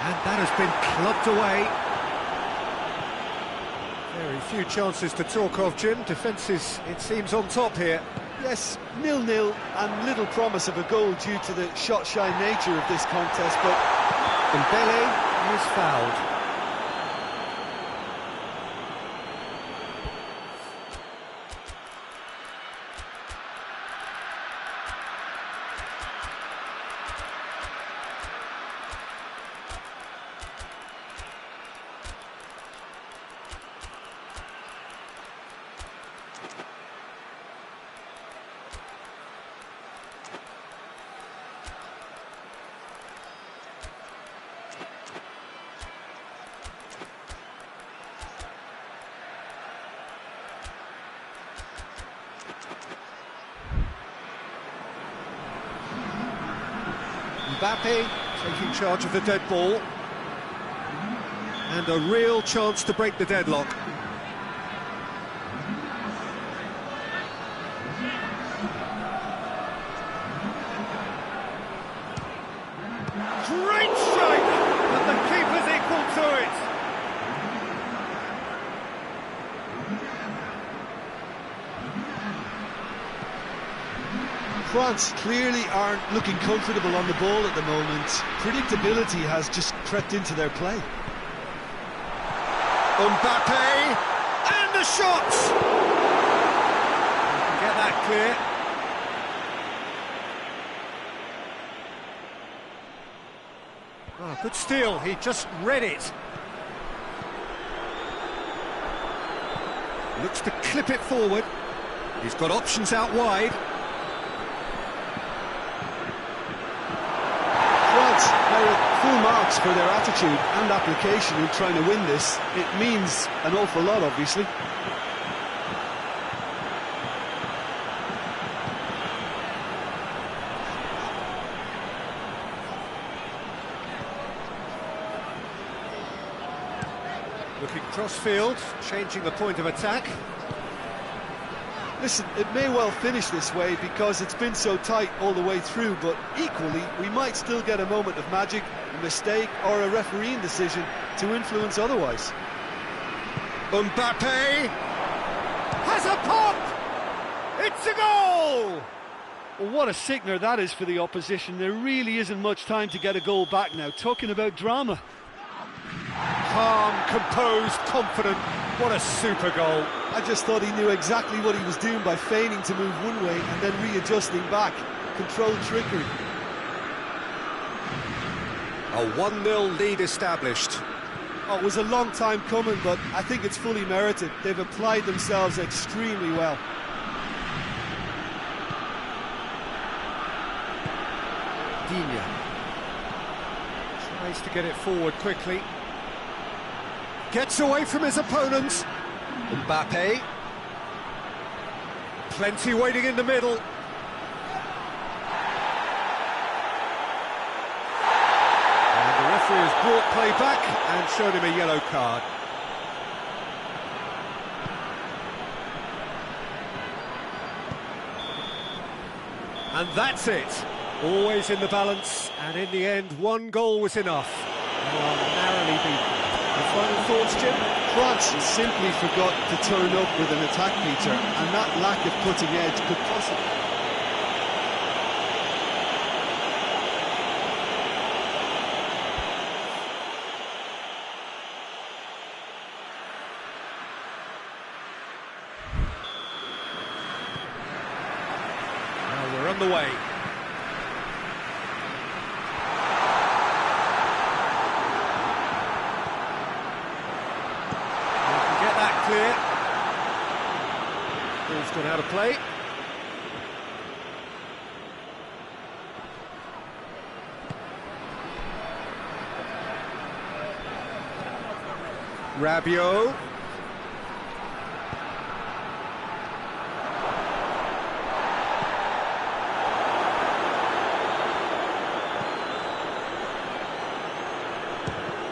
And that has been clubbed away. Very few chances to talk of, Jim. Defence is, it seems, on top here. Yes, 0-0 and little promise of a goal due to the shot-shy nature of this contest, but Dembele is fouled. Mbappe taking charge of the dead ball. And a real chance to break the deadlock. Great strike! And the keeper's equal to it. France clearly aren't looking comfortable on the ball at the moment. Predictability has just crept into their play. Mbappe, and the shot! Get that clear. Oh, good steal, he just read it. Looks to clip it forward. He's got options out wide. Full marks for their attitude and application in trying to win this. It means an awful lot, obviously. Looking cross-field, changing the point of attack. Listen, it may well finish this way because it's been so tight all the way through, but equally, we might still get a moment of magic, a mistake, or a refereeing decision to influence otherwise. Mbappe has a pop! It's a goal! Well, what a sickener that is for the opposition. There really isn't much time to get a goal back now. Talking about drama. Calm, composed, confident. What a super goal. I just thought he knew exactly what he was doing by feigning to move one way and then readjusting back. Controlled trickery. A 1-0 lead established. Oh, it was a long time coming, but I think it's fully merited. They've applied themselves extremely well. Digne tries to get it forward quickly. Gets away from his opponents. Mbappe. Plenty waiting in the middle. And the referee has brought play back and showed him a yellow card. And that's it. Always in the balance, and in the end, one goal was enough. They are narrowly beaten. The final thoughts, Jim? France simply forgot to turn up with an attack, Peter, and that lack of cutting edge could possibly... Well, we're on the way. Clear. Ball's gone out of play. Rabiot.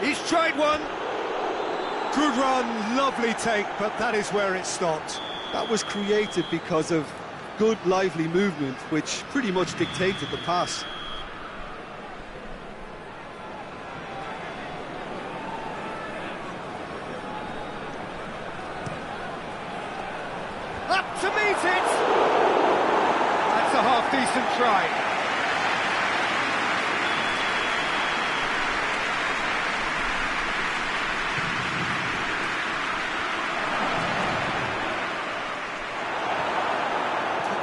He's tried one. Good run, lovely take, but that is where it stopped. That was created because of good, lively movement, which pretty much dictated the pass. Up to meet it! That's a half-decent try.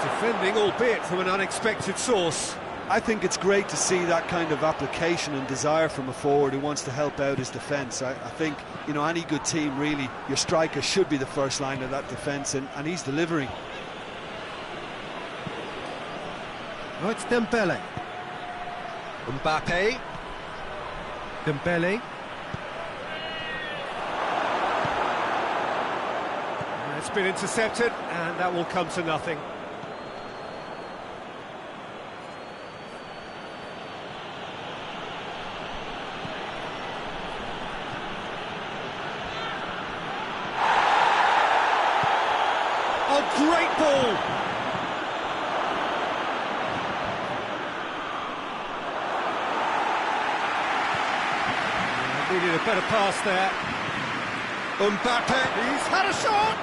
Defending, albeit from an unexpected source. I think it's great to see that kind of application and desire from a forward who wants to help out his defence. I think, you know, any good team, really, your striker should be the first line of that defence, and he's delivering. Oh, it's Dembele. Mbappe. Dembele. It's been intercepted, and that will come to nothing. Oh, great ball! Needed a better pass there. Mbappe, he's had a shot!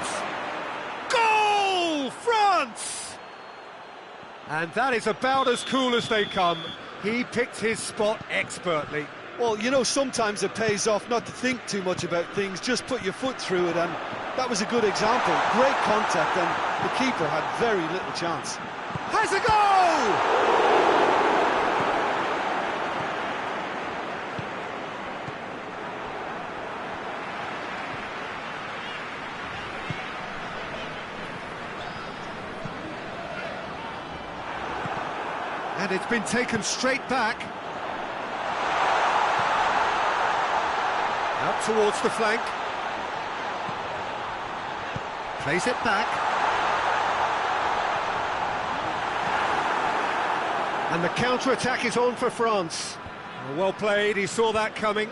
Goal! France! And that is about as cool as they come. He picked his spot expertly. Well, you know, sometimes it pays off not to think too much about things, just put your foot through it, and that was a good example. Great contact, and the keeper had very little chance. Has a goal! And it's been taken straight back. Up towards the flank. Plays it back. And the counter-attack is on for France. Well played, he saw that coming.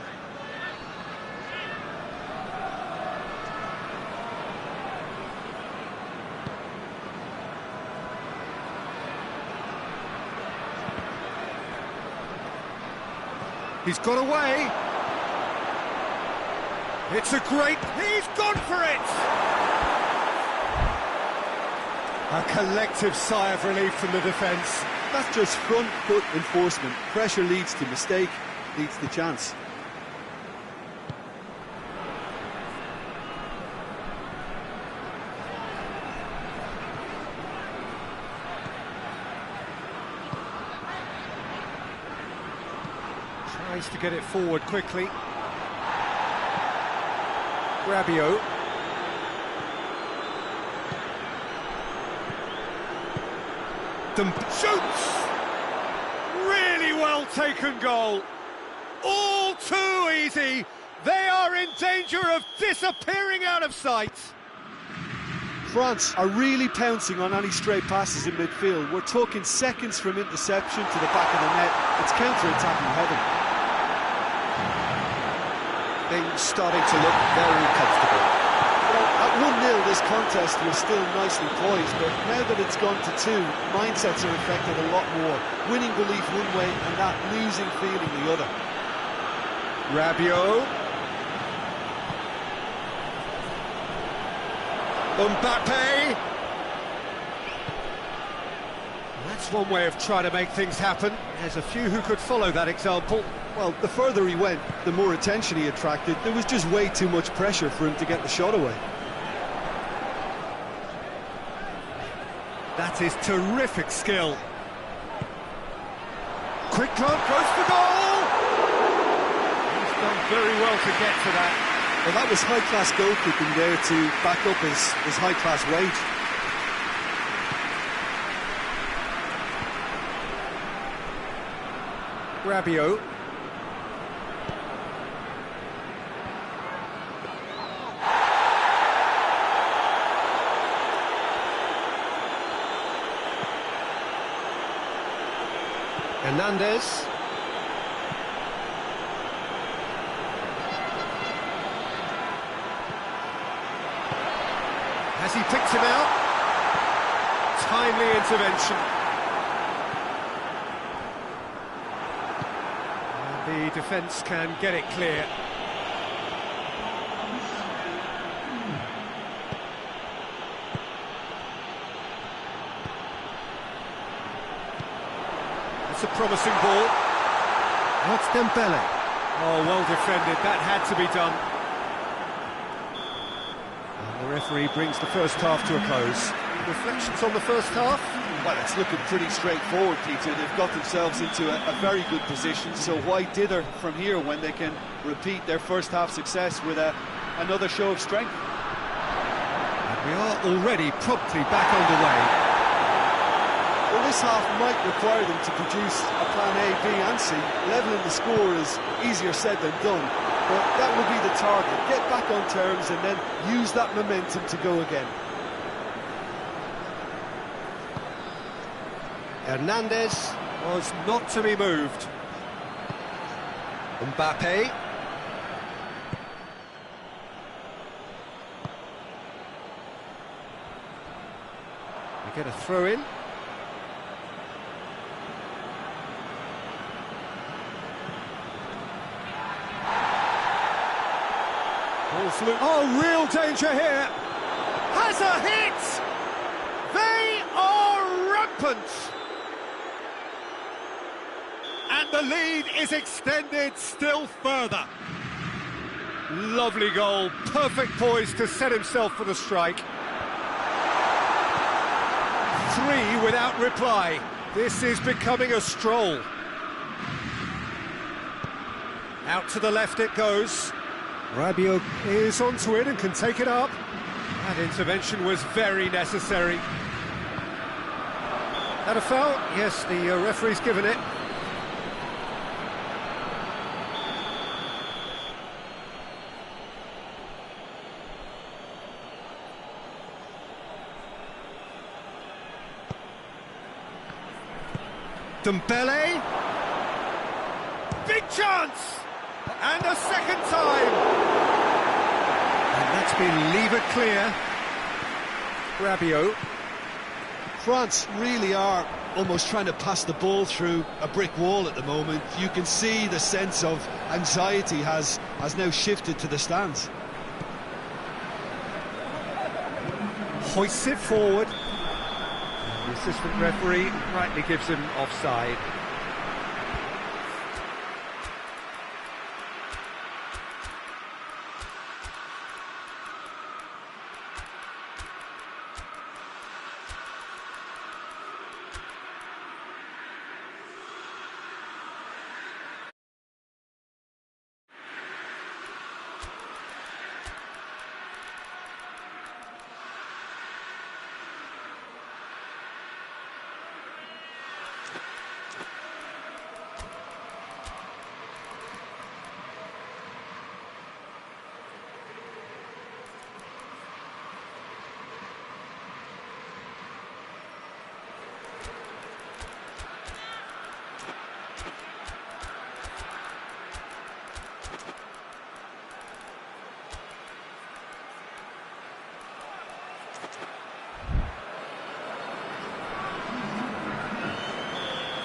He's got away. It's a great... He's gone for it! A collective sigh of relief from the defence. That's just front foot enforcement. Pressure leads to mistake, leads to chance. Tries to get it forward quickly. Rabiot. Shoots! Really well taken goal. All too easy. They are in danger of disappearing out of sight. France are really pouncing on any stray passes in midfield. We're talking seconds from interception to the back of the net. It's counter-attacking heaven. Things starting to look very comfortable. At 1-0, this contest was still nicely poised, but now that it's gone to 2, mindsets are affected a lot more. Winning belief one way and that losing feeling the other. Rabiot. Mbappe. That's one way of trying to make things happen. There's a few who could follow that example. Well, the further he went, the more attention he attracted. There was just way too much pressure for him to get the shot away. That is terrific skill. Quick glove, goes for goal! He's done very well to get to that. Well, that was high-class goalkeeping there to back up his high-class wage. Rabiot. Hernandez. Has he picked him out? timely intervention. And the defence can get it clear. It's a promising ball. That's Dembele. Oh, well defended. That had to be done. And the referee brings the first half to a close. Reflections on the first half? Well, it's looking pretty straightforward, Peter. They've got themselves into a very good position, so why dither from here when they can repeat their first half success with another show of strength? And we are already promptly back underway. Well, this half might require them to produce a plan A, B and C. Levelling the score is easier said than done, but that will be the target. Get back on terms and then use that momentum to go again. Hernandez. Was not to be moved. Mbappe. We get a throw in. Oh, real danger here. Has a hit! They are rampant! And the lead is extended still further. Lovely goal, perfect poise to set himself for the strike. 3 without reply. This is becoming a stroll. Out to the left it goes. Rabiot is onto it and can take it up. That intervention was very necessary. That a foul? Yes, the referee's given it. Dembele. Big chance! And a second time! And that's been levered clear. Rabiot. France really are almost trying to pass the ball through a brick wall at the moment. You can see the sense of anxiety has now shifted to the stands. Hoists it forward. The assistant referee rightly gives him offside.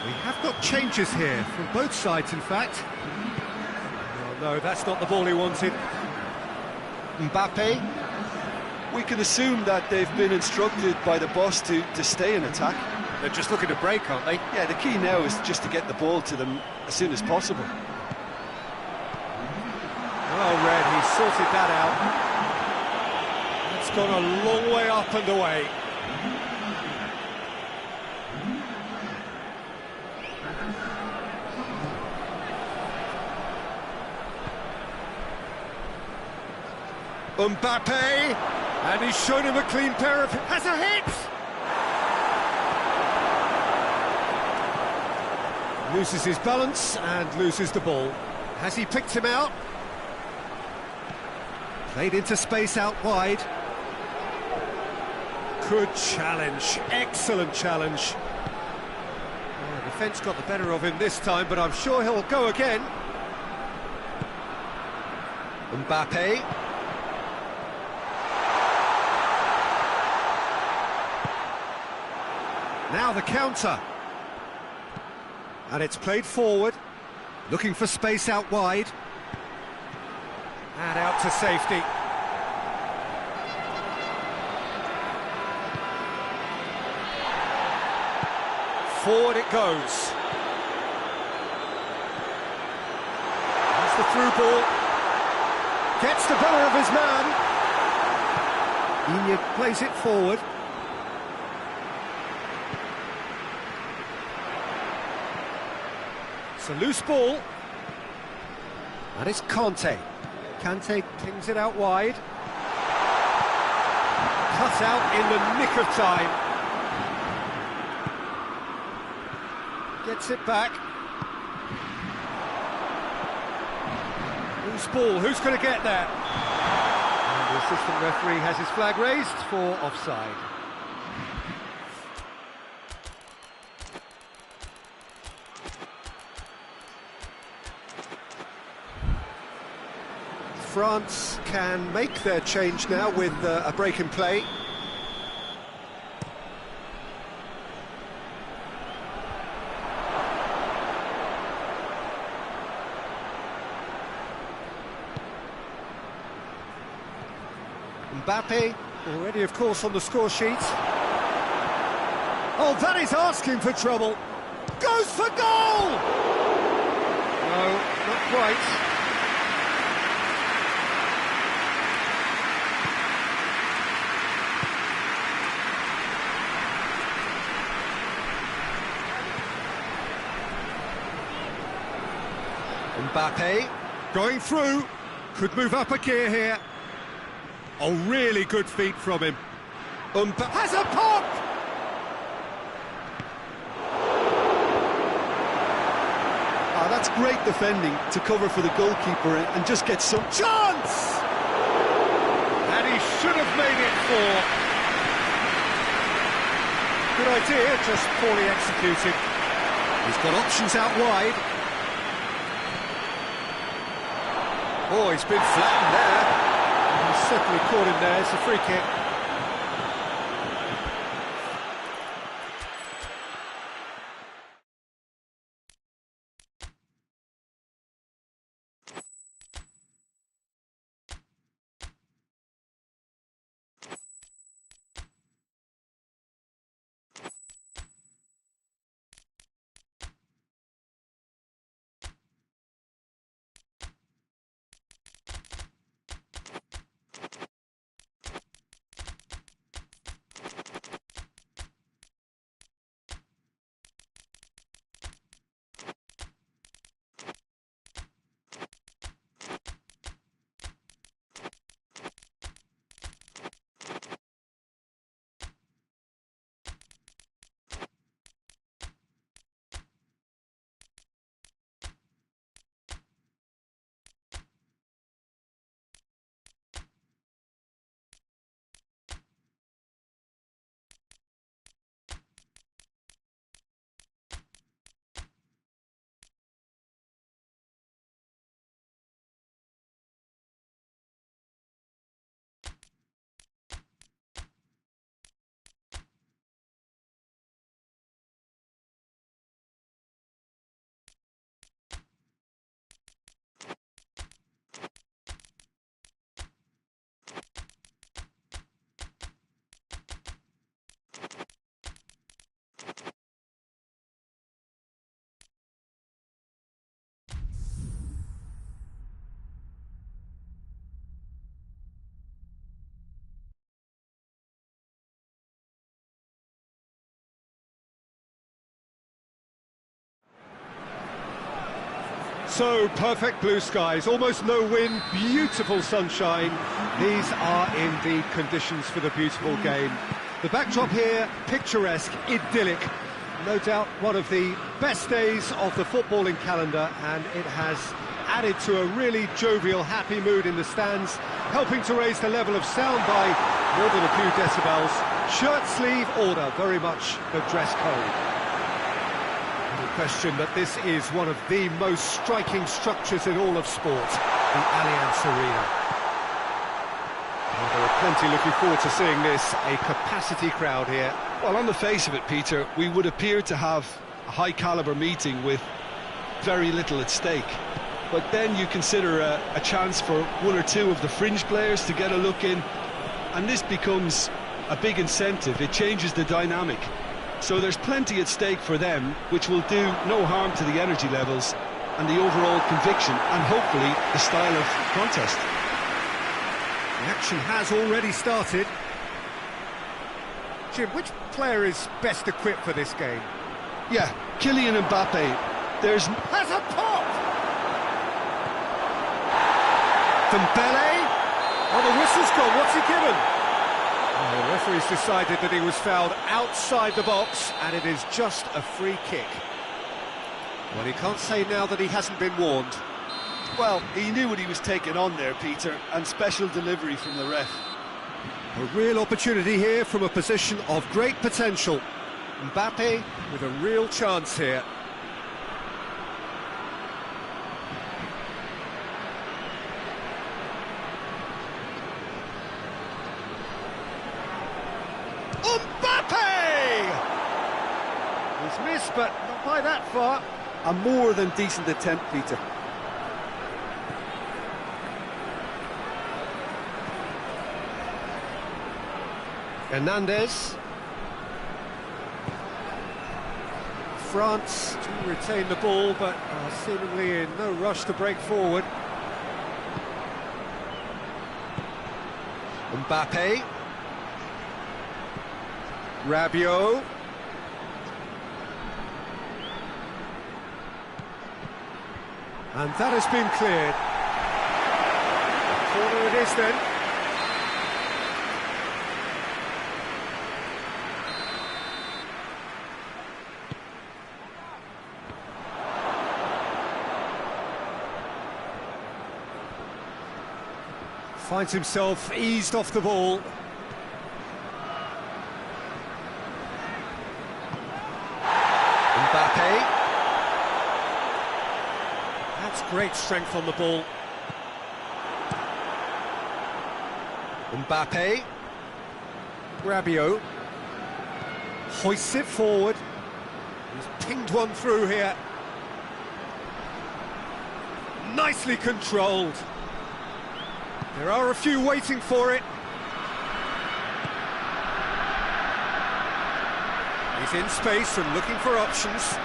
We have got changes here from both sides, in fact. Oh, no, that's not the ball he wanted. Mbappe. We can assume that they've been instructed by the boss to stay in attack. They're just looking to break, aren't they? Yeah, the key now is just to get the ball to them as soon as possible. Oh, Red, he sorted that out. It's gone a long way up and away. Mbappe, and he's shown him a clean pair of... Has a hit! Loses his balance and loses the ball. Has he picked him out? Played into space out wide. Good challenge, excellent challenge. Oh, the defence got the better of him this time, but I'm sure he'll go again. Mbappe. Now the counter. And it's played forward, looking for space out wide. And out to safety. Forward it goes. That's the through ball. Gets the better of his man. Iñigo plays it forward. It's a loose ball. And it's Kanté. Kanté pings it out wide. Cut out in the nick of time. Gets it back. Loose ball, who's going to get there? And the assistant referee has his flag raised for offside. France can make their change now with a break in play. Mbappe, already of course on the score sheet. Oh, that is asking for trouble. Goes for goal! No, not quite. Mbappe, going through, could move up a gear here. Oh, really good feet from him. Mbappe has a pop! Oh, that's great defending to cover for the goalkeeper and just get some chance! And he should have made it 4. Good idea, just poorly executed. He's got options out wide. Oh, he's been flattened there. He's certainly caught him there. It's a free kick. So, perfect blue skies, almost no wind, beautiful sunshine. These are in the conditions for the beautiful game. The backdrop here, picturesque, idyllic. No doubt one of the best days of the footballing calendar, and it has added to a really jovial, happy mood in the stands, helping to raise the level of sound by more than a few decibels. Shirt sleeve order, very much the dress code. No question that this is one of the most striking structures in all of sport, the Allianz Arena. Well, there are plenty looking forward to seeing this, a capacity crowd here. Well, on the face of it, Peter, we would appear to have a high-caliber meeting with very little at stake. But then you consider a chance for one or two of the fringe players to get a look in, and this becomes a big incentive. It changes the dynamic. So there's plenty at stake for them, which will do no harm to the energy levels and the overall conviction, and hopefully the style of contest. The action has already started. Jim, which player is best equipped for this game? Yeah, Kylian Mbappe. There's... Has a pop! Dembele. Oh, the whistle's gone. What's he given? Oh, the referee's decided that he was fouled outside the box, and it is just a free kick. Well, he can't say now that he hasn't been warned. Well, he knew what he was taking on there, Peter, and special delivery from the ref. A real opportunity here from a position of great potential. Mbappe with a real chance here. Mbappe! He's missed, but not by that far. A more than decent attempt, Peter. Hernandez. France to retain the ball, but are seemingly in no rush to break forward. Mbappe. Rabiot. And that has been cleared. Corner it is then. Finds himself eased off the ball. Mbappe. That's great strength on the ball. Mbappe. Rabiot. Hoists it forward. He's pinged one through here. Nicely controlled. There are a few waiting for it. He's in space and looking for options.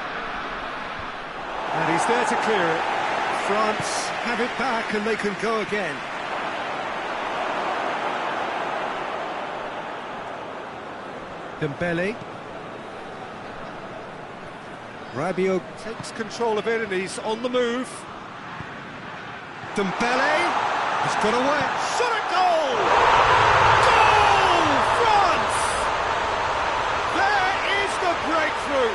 And he's there to clear it. France have it back and they can go again. Dembele. Rabiot takes control of it and he's on the move. Dembele. He's got away. Shot at goal! Goal! France! There is the breakthrough.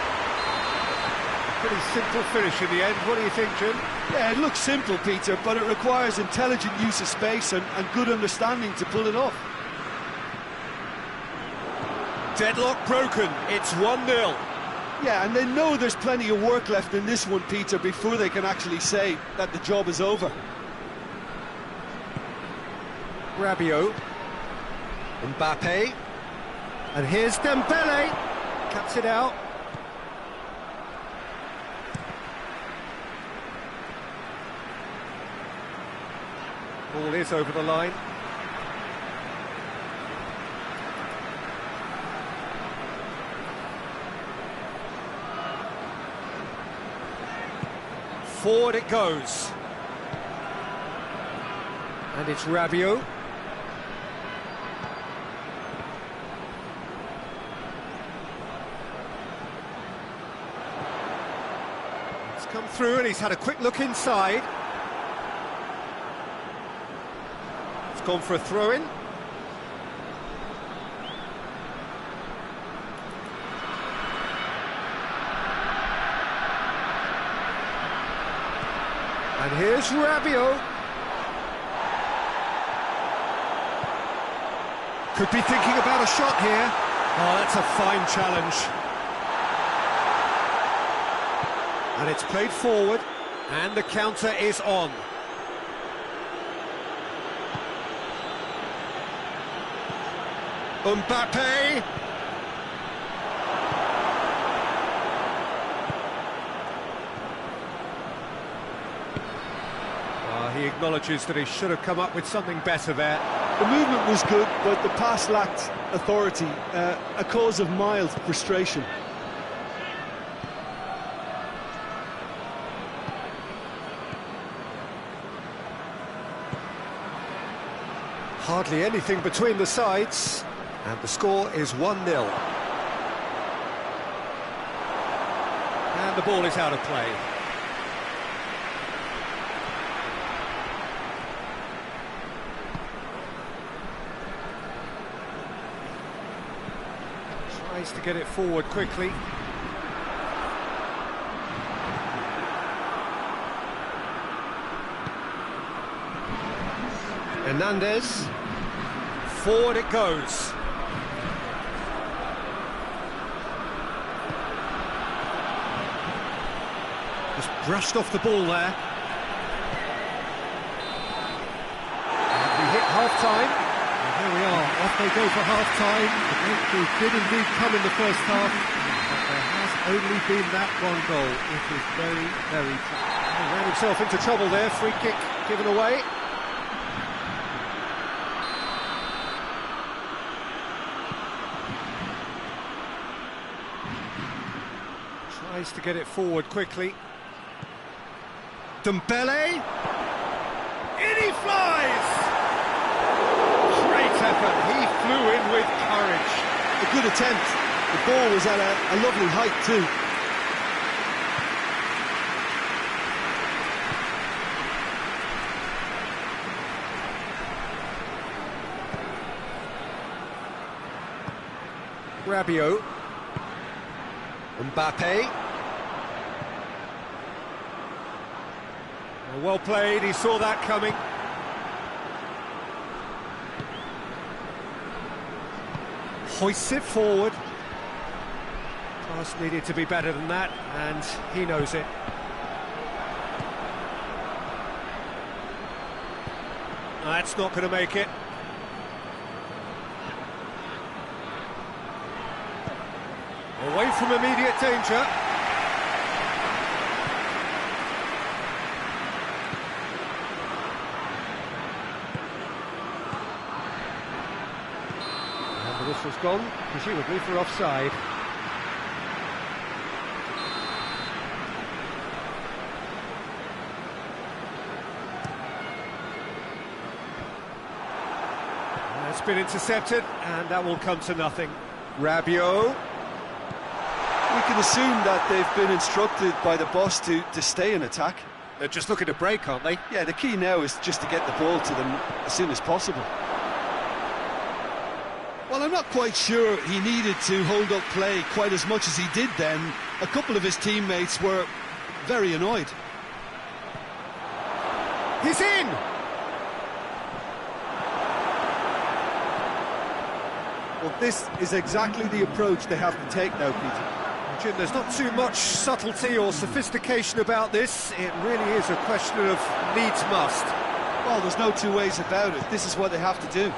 Pretty simple finish in the end. What do you think, Jim? Yeah, it looks simple, Peter, but it requires intelligent use of space and good understanding to pull it off. Deadlock broken. It's 1-0. Yeah, and they know there's plenty of work left in this one, Peter, before they can actually say that the job is over. Rabiot. Mbappe. And here's Dembele. Cuts it out. Ball is over the line. Forward it goes. And it's Rabiot. It's come through and he's had a quick look inside. It's gone for a throw-in. And here's Rabiot. Could be thinking about a shot here. Oh, that's a fine challenge. And it's played forward, and the counter is on. Mbappe. He acknowledges that he should have come up with something better there. The movement was good, but the pass lacked authority, a cause of mild frustration. Hardly anything between the sides, and the score is 1-0. And the ball is out of play. Tries to get it forward quickly. Hernandez. Forward it goes. Just brushed off the ball there. And we hit half-time. And here we are, off they go for half-time. The breakthrough did indeed come in the first half, but there has only been that one goal. It is very, very tough. He ran himself into trouble there, free kick given away. Tries to get it forward quickly. Dembele! In he flies! Great effort, he flew in with courage. A good attempt. The ball was at a lovely height too. Rabiot. Mbappe. Well played, he saw that coming. Hoists it forward. Pass needed to be better than that, and he knows it. That's not going to make it. Away from immediate danger. And the whistle's gone, presumably for offside. It's been intercepted, and that will come to nothing. Rabiot. We can assume that they've been instructed by the boss to stay in attack. They're just looking to break, aren't they? Yeah, the key now is just to get the ball to them as soon as possible. Well, I'm not quite sure he needed to hold up play quite as much as he did then. A couple of his teammates were very annoyed. He's in! Well, this is exactly the approach they have to take now, Peter. Jim, there's not too much subtlety or sophistication about this. It really is a question of needs must. Well, there's no two ways about it. This is what they have to do.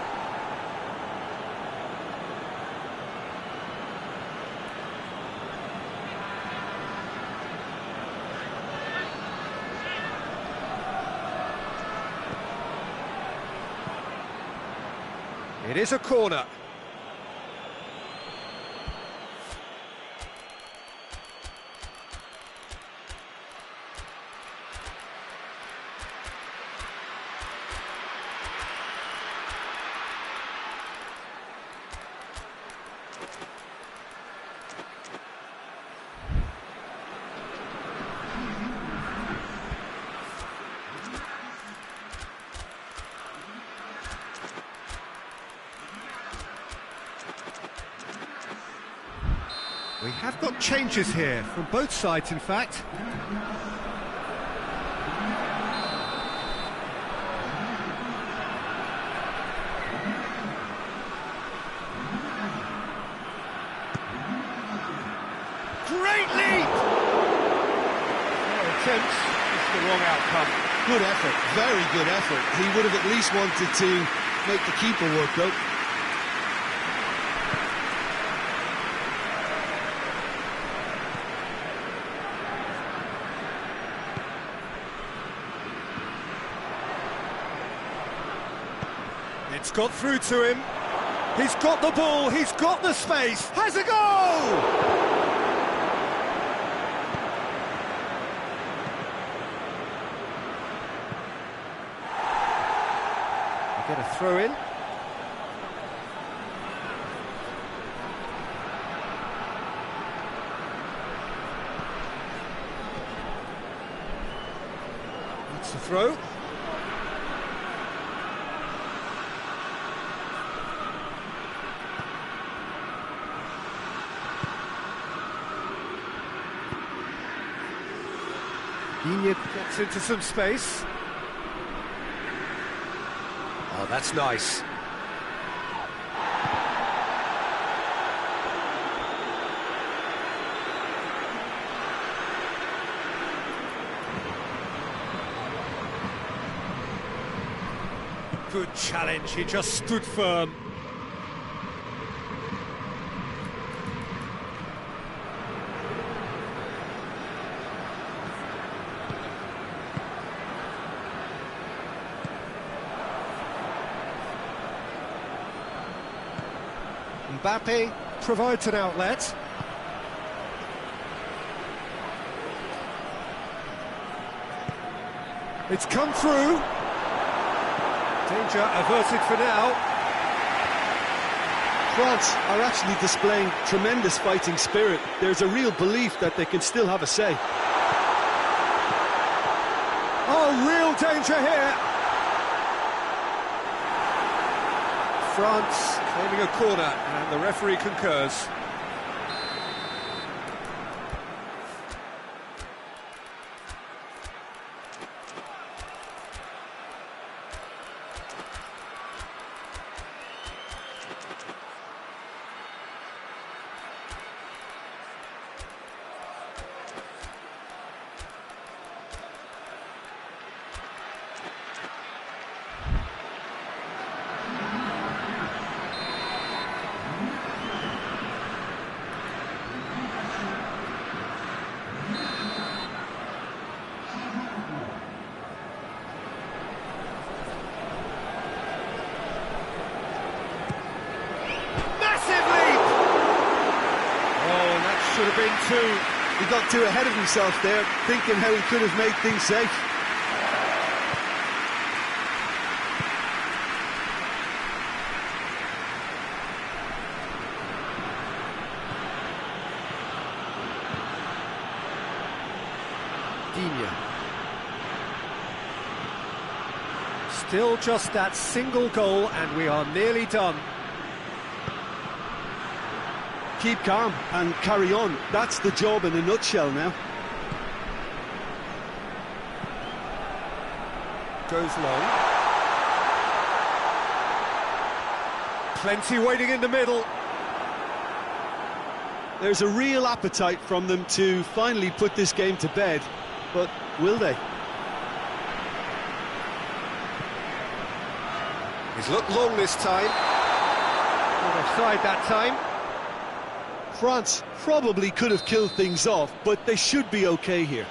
It is a corner. We have got changes here, from both sides in fact. Great lead! Attempts, just the wrong outcome. Good effort, very good effort. He would have at least wanted to make the keeper work though. It's got through to him. He's got the ball, he's got the space. Has a goal! Get a throw in. That's the throw. Digne gets into some space. Oh, that's nice. Good challenge, he just stood firm. Mbappe provides an outlet. It's come through. Danger averted for now. France are actually displaying tremendous fighting spirit. There's a real belief that they can still have a say. Oh, real danger here. France claiming a corner, and the referee concurs. Should have been two. He got too ahead of himself there, thinking how he could have made things safe. Digne. Still just that single goal, and we are nearly done. Keep calm and carry on. That's the job in a nutshell now. Goes long. Plenty waiting in the middle. There's a real appetite from them to finally put this game to bed, but will they? He's looked long this time. Not offside that time. France probably could have killed things off, but they should be okay here.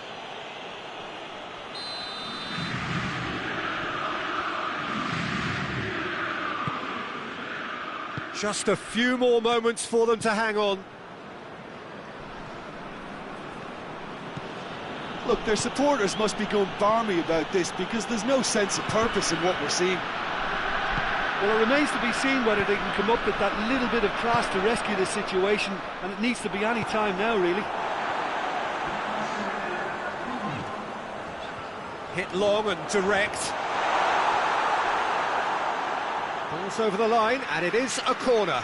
Just a few more moments for them to hang on. Look, their supporters must be going barmy about this because there's no sense of purpose in what we're seeing. Well, it remains to be seen whether they can come up with that little bit of class to rescue the situation, and it needs to be any time now, really. Hit long and direct. Ball's over the line, and it is a corner.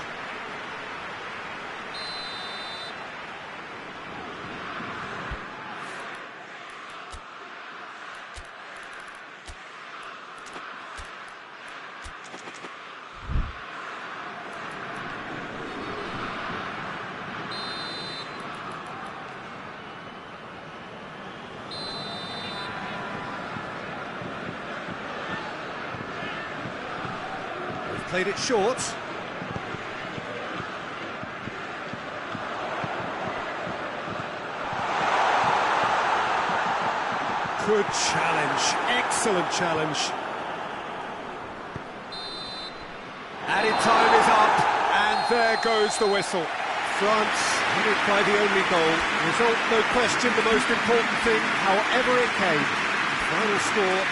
Played it short. Good challenge, excellent challenge. Added time is up, and there goes the whistle. France headed by the only goal. Result, no question, the most important thing, however it came. Final score.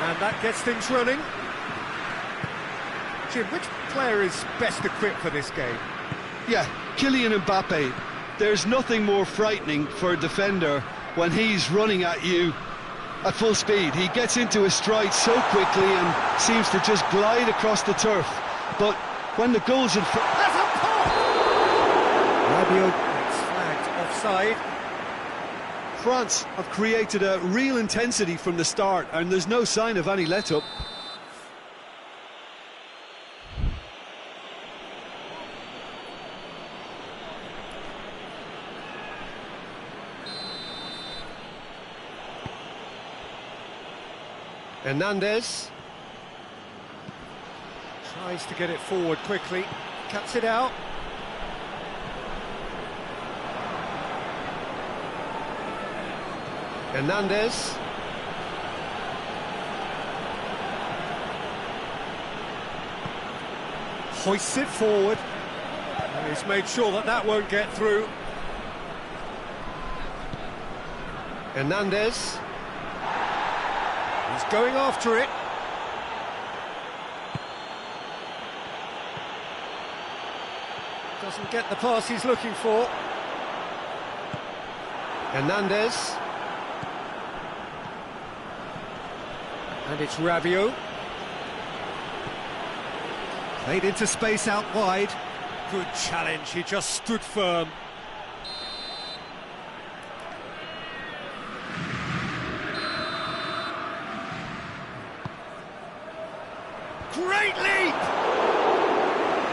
And that gets things running. Jim, which player is best equipped for this game? Yeah, Kylian Mbappe. There's nothing more frightening for a defender when he's running at you at full speed. He gets into his stride so quickly and seems to just glide across the turf. But when the goal's in front... That's a pop! Rabiot gets flagged offside. France have created a real intensity from the start, and there's no sign of any let-up. Hernandez Tries to get it forward quickly, cuts it out. Hernandez. Hoists it forward. And he's made sure that that won't get through. Hernandez. He's going after it. Doesn't get the pass he's looking for. Hernandez. And it's Rabiot. Played into space out wide. Good challenge, he just stood firm. Great leap!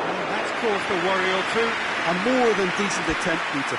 And that's caused a worry or two. A more than decent attempt, Peter.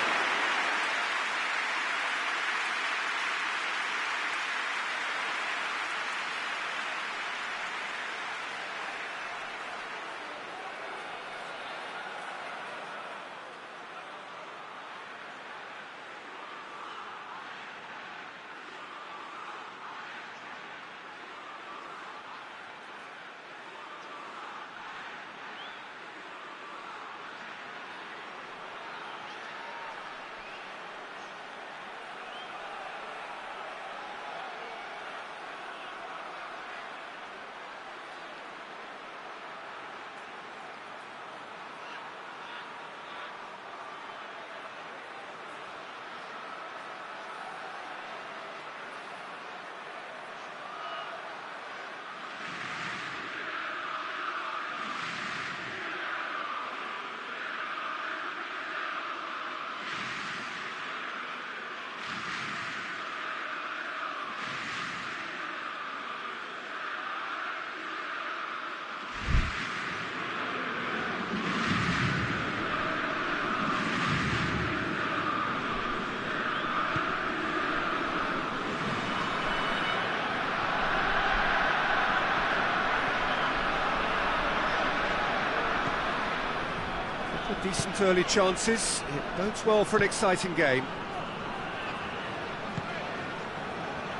Decent early chances. It bodes well for an exciting game.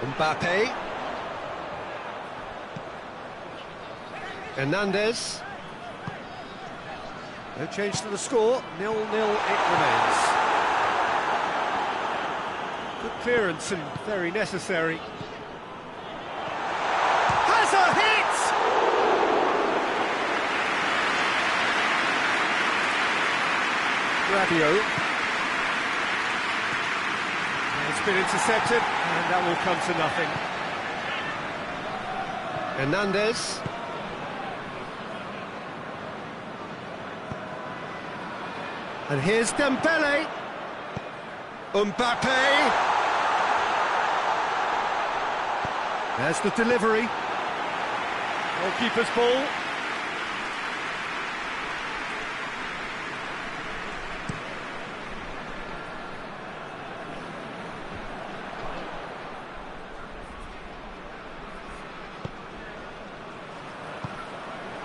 Mbappe. Hernandez. No change to the score. 0-0 it remains. Good clearance and very necessary. Has a hit! Rabiot. It's been intercepted, and that will come to nothing. Hernandez. And here's Dembele. Mbappe. There's the delivery. Goalkeeper's ball.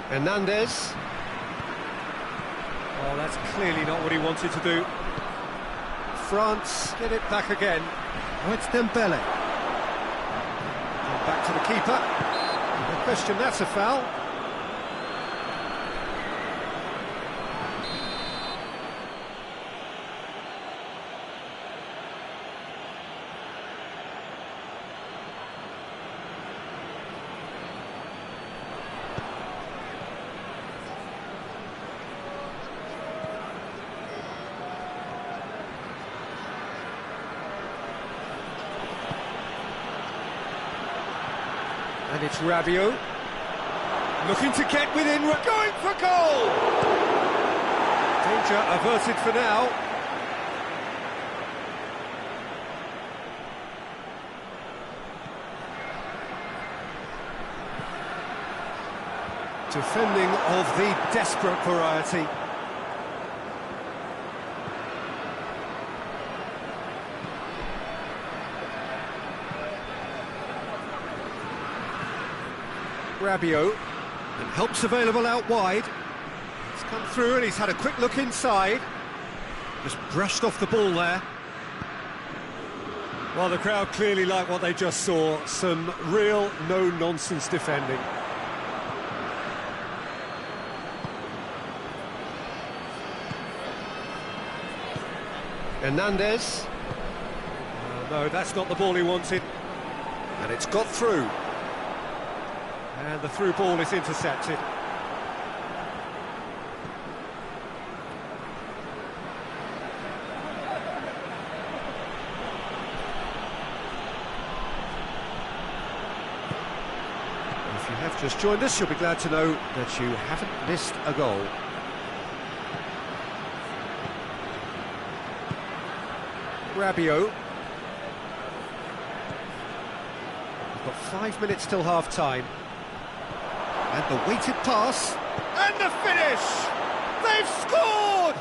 Hernandez. Oh, that's clearly not what he wanted to do. France get it back again. Oh, it's Dembele. And back to the keeper. No question, that's a foul. And it's Rabiot, looking to get within, going for goal! Danger averted for now. Defending of the desperate variety. Rabiot, and help's available out wide. He's come through and he's had a quick look inside. Just brushed off the ball there. Well, the crowd clearly like what they just saw. Some real no-nonsense defending. Hernandez. No, that's not the ball he wanted. And it's got through. And the through ball is intercepted. If you have just joined us, you'll be glad to know that you haven't missed a goal. Rabiot. We've got 5 minutes till half-time. And the weighted pass, and the finish! They've scored!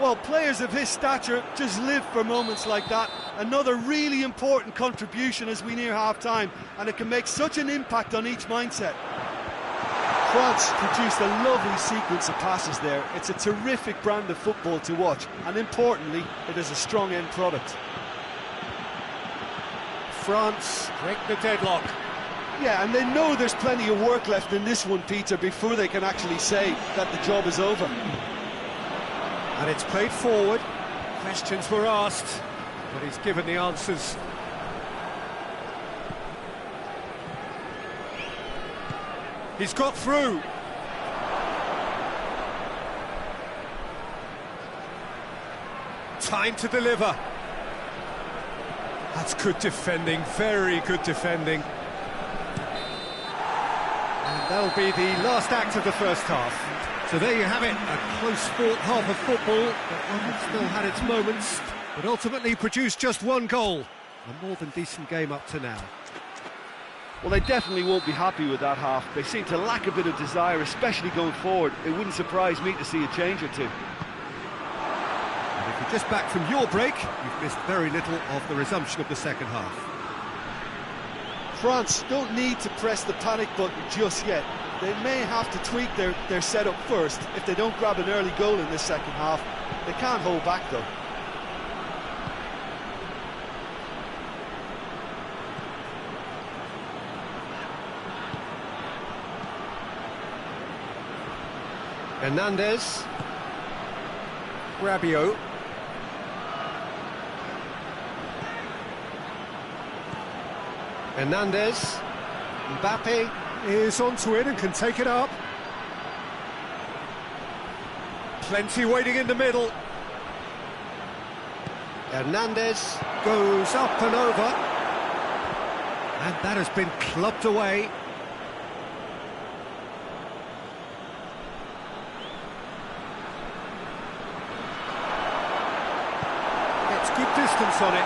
Well, players of his stature just live for moments like that. Another really important contribution as we near half-time, and it can make such an impact on each mindset. France produced a lovely sequence of passes there. It's a terrific brand of football to watch, and importantly, it is a strong end product. France break the deadlock. Yeah, and they know there's plenty of work left in this one, Peter, before they can actually say that the job is over. And it's played forward. Questions were asked, but he's given the answers. He's got through. Time to deliver. That's good defending, very good defending. And that'll be the last act of the first half. So there you have it, a close-fought half of football, but one that still had its moments, but ultimately produced just one goal. A more than decent game up to now. Well, they definitely won't be happy with that half. They seem to lack a bit of desire, especially going forward. It wouldn't surprise me to see a change or two. And if you're just back from your break, you've missed very little of the resumption of the second half. France don't need to press the panic button just yet. They may have to tweak their setup first if they don't grab an early goal in this second half. They can't hold back though. Hernandez. Rabiot. Hernandez. Mbappe is onto it and can take it up. Plenty waiting in the middle. Hernandez goes up and over. And that has been clubbed away. Gets good distance on it.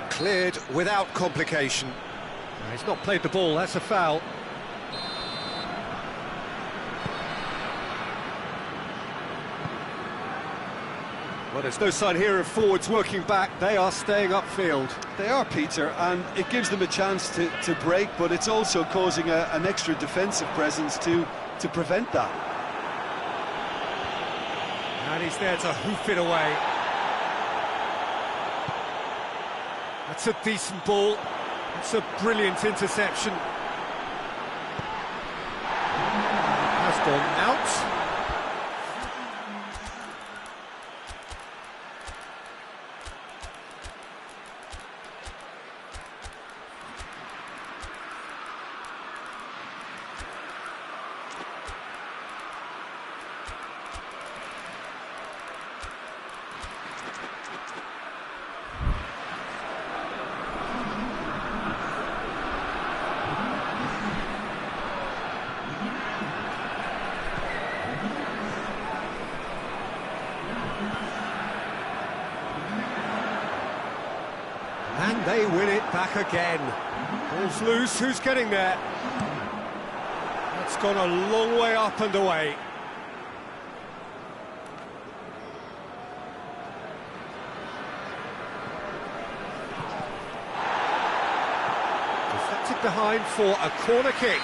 Cleared without complication. He's not played the ball, that's a foul. Well, there's no sign here of forwards working back, they are staying upfield. They are, Peter, and it gives them a chance to break, but it's also causing an extra defensive presence to prevent that. And he's there to hoof it away. That's a decent ball. It's a brilliant interception. Has gone out. And they win it back again. Ball's loose, who's getting there? That's gone a long way up and away. Deflected behind for a corner kick.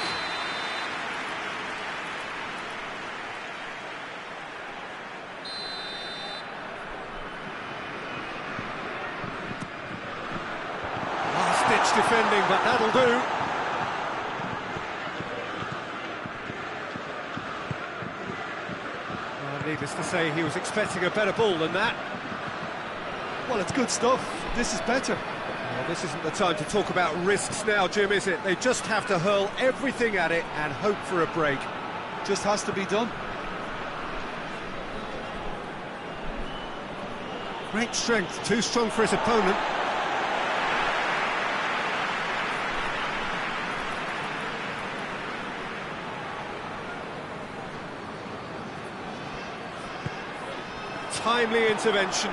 Defending, but that'll do. Needless to say, he was expecting a better ball than that. Well, it's good stuff. This is better. Well, this isn't the time to talk about risks now, Jim, is it? They just have to hurl everything at it and hope for a break. Just has to be done. Great strength, too strong for his opponent. Timely intervention.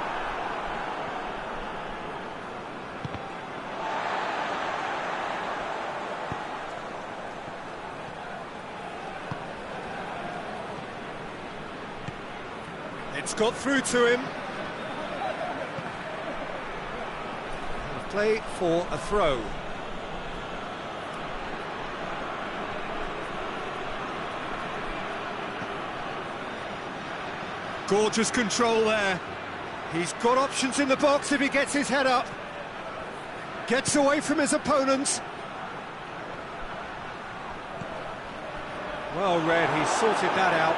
It's got through to him. Play for a throw. Gorgeous control there. He's got options in the box if he gets his head up. Gets away from his opponents. Well read, he's sorted that out.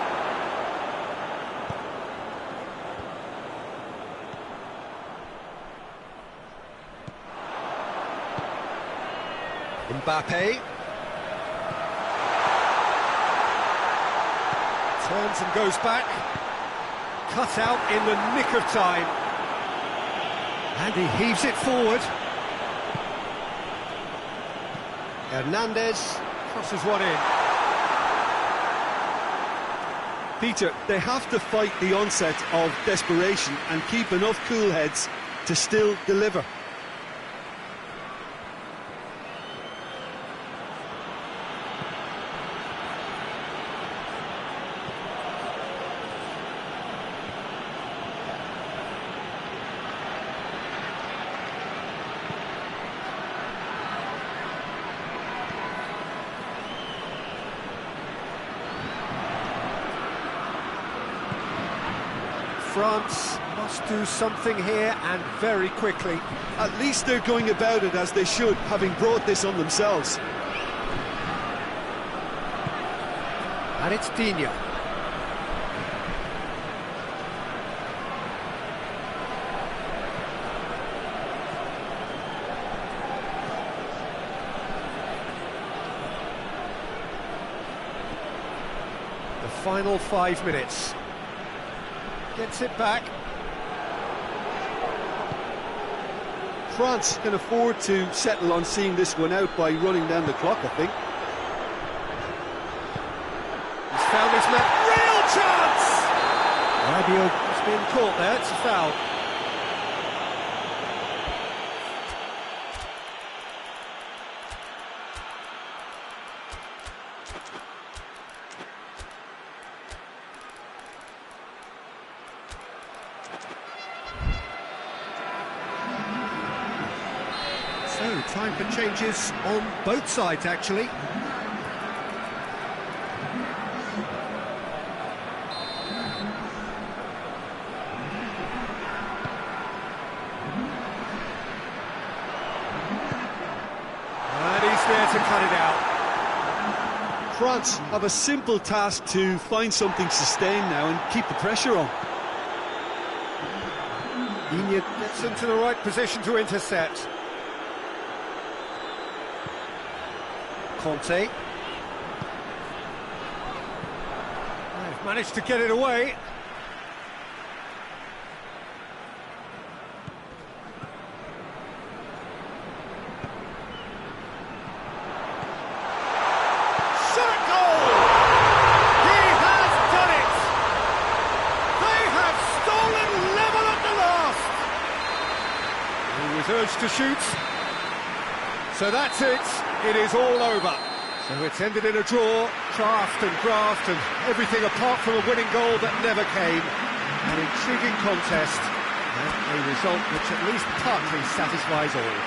Mbappe. Turns and goes back. Cut out in the nick of time. And he heaves it forward. Hernandez crosses one in. Peter, they have to fight the onset of desperation and keep enough cool heads to still deliver. France must do something here, and very quickly. At least they're going about it as they should, having brought this on themselves. And it's Digne. The final 5 minutes. Gets it back. France can afford to settle on seeing this one out by running down the clock, I think. He's found his man. Real chance! Rabiot has been caught there, it's a foul. So, time for changes on both sides, actually. And he's there to cut it out. France have a simple task to find something sustained now and keep the pressure on. Digne gets into the right position to intercept. Conte. They've managed to get it away. Shot goal! He has done it! They have stolen level at the last! He was urged to shoot. So that's it. It is all over. So it's ended in a draw, draft and graft and everything apart from a winning goal that never came. An intriguing contest and a result which at least partly satisfies all.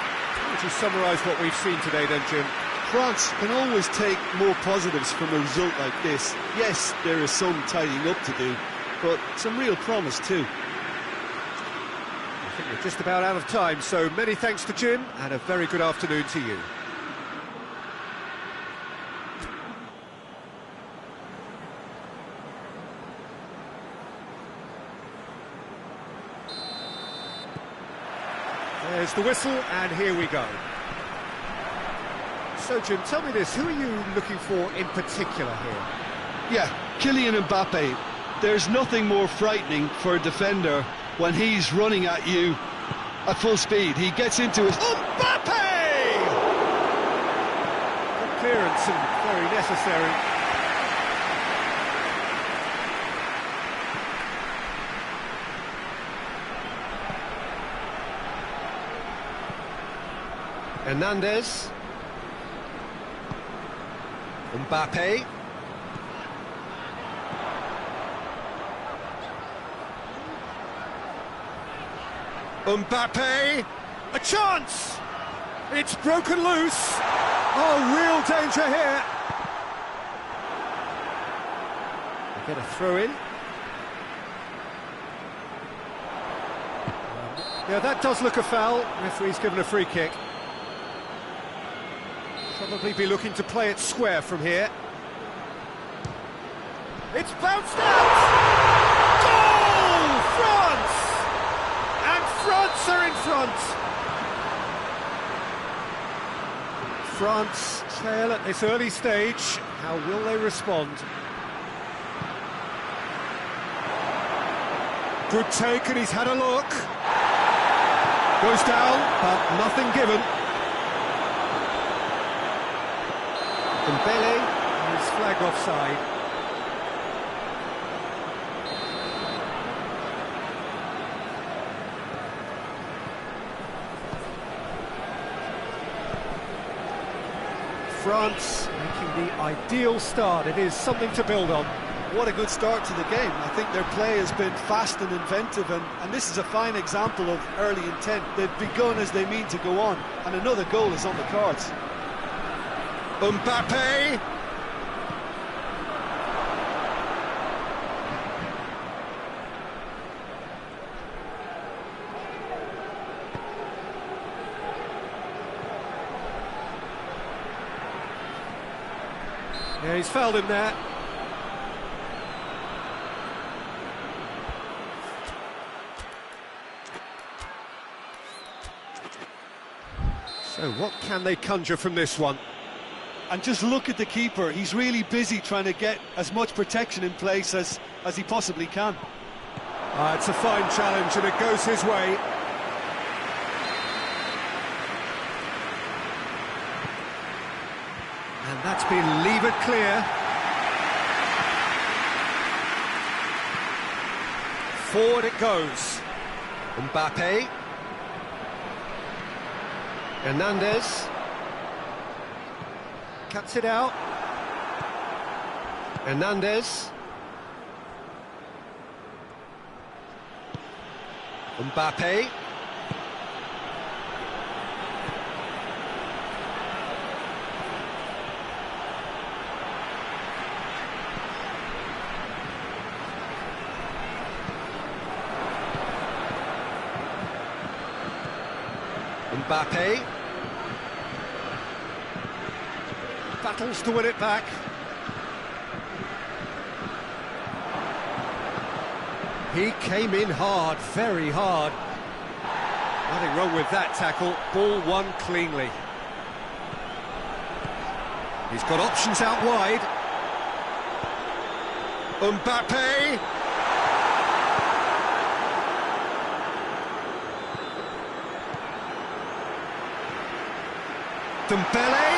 Would you summarise what we've seen today then, Jim? France can always take more positives from a result like this. Yes, there is some tidying up to do, but some real promise too. I think we're just about out of time, so many thanks to Jim and a very good afternoon to you. There's the whistle, and here we go. So, Jim, tell me this, who are you looking for in particular here? Yeah, Kylian Mbappe. There's nothing more frightening for a defender when he's running at you at full speed. He gets into his... Mbappe! Good clearance and very necessary. Hernandez. Mbappe. Mbappe, a chance! It's broken loose. Oh, real danger here. They get a throw in. Yeah, that does look a foul. Referee's given a free kick. Probably be looking to play it square from here. It's bounced out! Goal! France! And France are in front! France trail at this early stage. How will they respond? Good take, and he's had a look. Goes down, but nothing given. Dembele is flagged offside. France making the ideal start. It is something to build on. What a good start to the game. I think their play has been fast and inventive, and this is a fine example of early intent. They've begun as they mean to go on, and another goal is on the cards. Mbappe! Yeah, he's fouled him there. So what can they conjure from this one? And just look at the keeper. He's really busy trying to get as much protection in place as he possibly can. It's a fine challenge and it goes his way. And that's been levered clear. Forward it goes. Mbappe. Hernandez. Cuts it out. Hernandez. Mbappe. Mbappe. Battles to win it back. He came in hard, very hard. Nothing wrong with that tackle. Ball won cleanly. He's got options out wide. Mbappe. Dembele.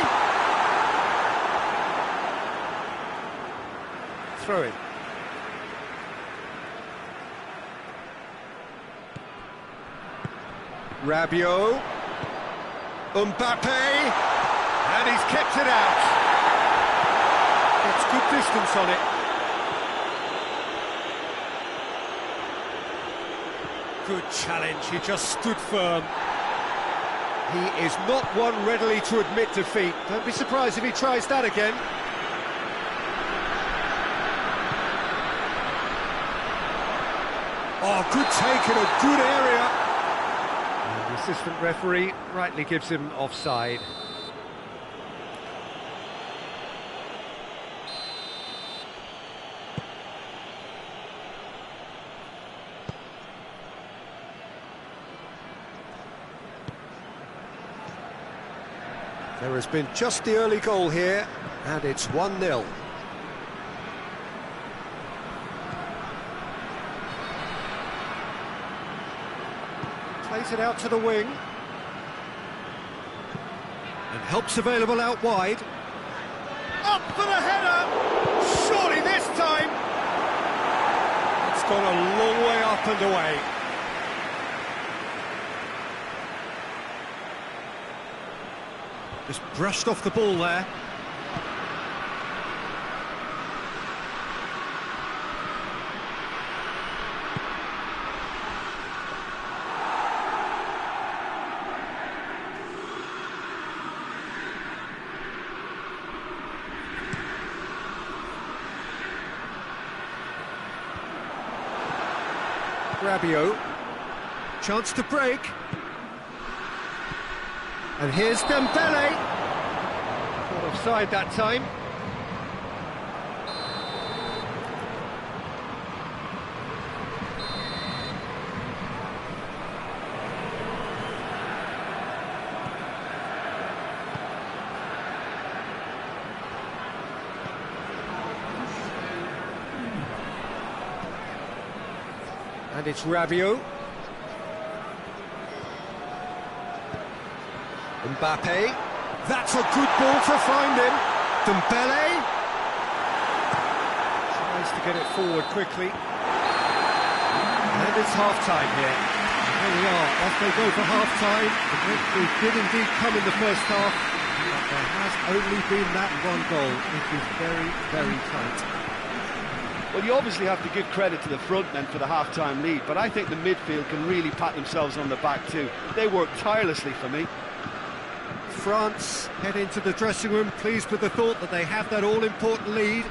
Throw it. Rabiot. Mbappe. And he's kept it out. It's good distance on it. Good challenge, he just stood firm. He is not one readily to admit defeat. Don't be surprised if he tries that again. Oh, good take in a good area. And the assistant referee rightly gives him offside. There has been just the early goal here, and it's 1-0. Plays it out to the wing. And help's available out wide. Up for the header! Surely this time! It's gone a long way up and away. Just brushed off the ball there. Rabiot. Chance to break. And here's Dembele. Not offside that time. And it's Rabiot. Mbappe. That's a good ball to find him. Dembele. Tries to get it forward quickly. And it's half-time here. Here we are, off they go for half-time. The breakthrough did indeed come in the first half, but there has only been that one goal. It is very, very tight. Well, you obviously have to give credit to the front men for the half-time lead, but I think the midfield can really pat themselves on the back too. They work tirelessly for me. France head into the dressing room pleased with the thought that they have that all-important lead.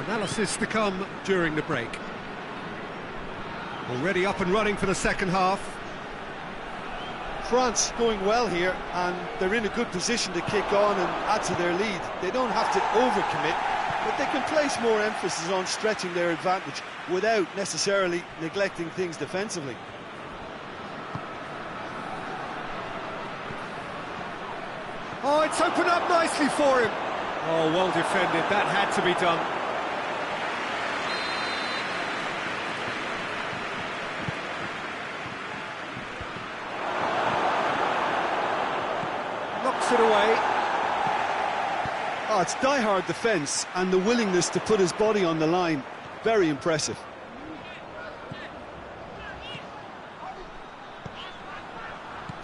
Analysis to come during the break. Already up and running for the second half. France going well here, and they're in a good position to kick on and add to their lead. They don't have to overcommit, but they can place more emphasis on stretching their advantage without necessarily neglecting things defensively. Oh, it's opened up nicely for him. Oh, well defended. That had to be done. Knocks it away. Oh, it's die-hard defence and the willingness to put his body on the line. Very impressive.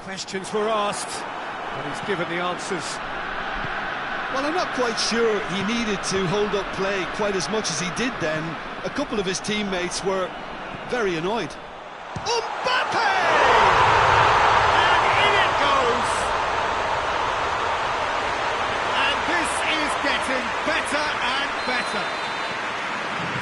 Questions were asked, but he's given the answers. Well, I'm not quite sure he needed to hold up play quite as much as he did then. A couple of his teammates were very annoyed. Mbappe! And in it goes! And this is getting better and better.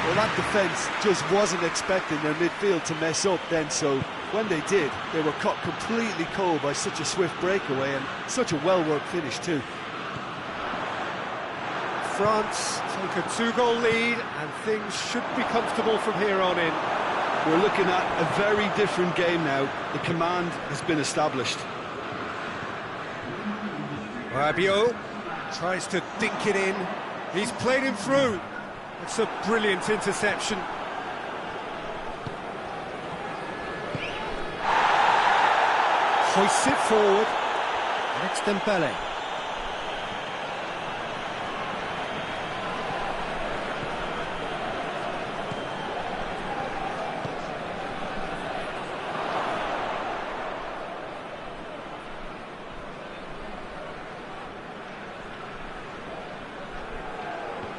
Well, that defence just wasn't expecting their midfield to mess up then, so when they did, they were cut completely cold by such a swift breakaway and such a well-worked finish too. France take a 2-goal lead, and things should be comfortable from here on in. We're looking at a very different game now. The command has been established. Rabiot tries to dink it in. He's played him through. It's a brilliant interception. Hoists it forward. Alex Dembele.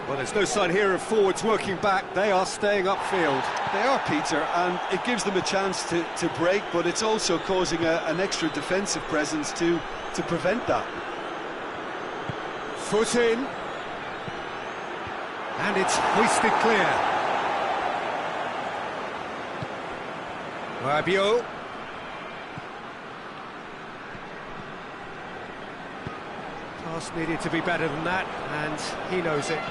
Well, there's no sign here of forwards working back. They are staying upfield. They are, Peter, and it gives them a chance to break, but it's also causing an extra defensive presence to prevent that. Foot in. And it's hoisted clear. Rabiot. Pass needed to be better than that, and he knows it.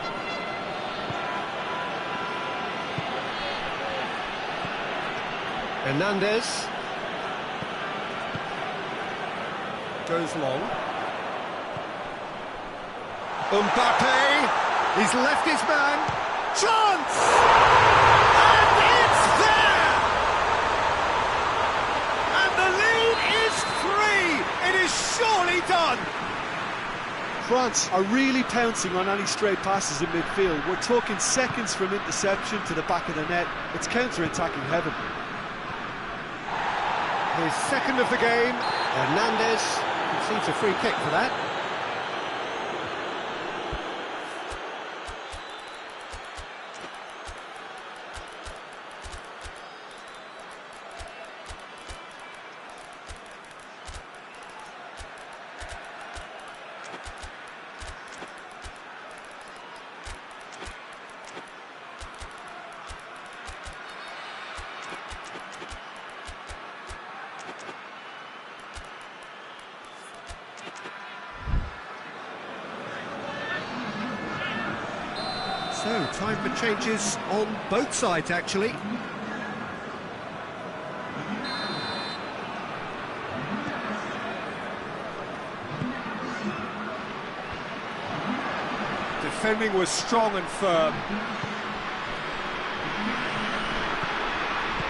Hernandez goes long. Mbappe, he's left his man. Chance! And it's there! And the lead is 3. It is surely done. France are really pouncing on any stray passes in midfield. We're talking seconds from interception to the back of the net. It's counter-attacking heaven. His second of the game. Hernandez concedes a free kick for that. So, time for changes on both sides, actually. Defending was strong and firm.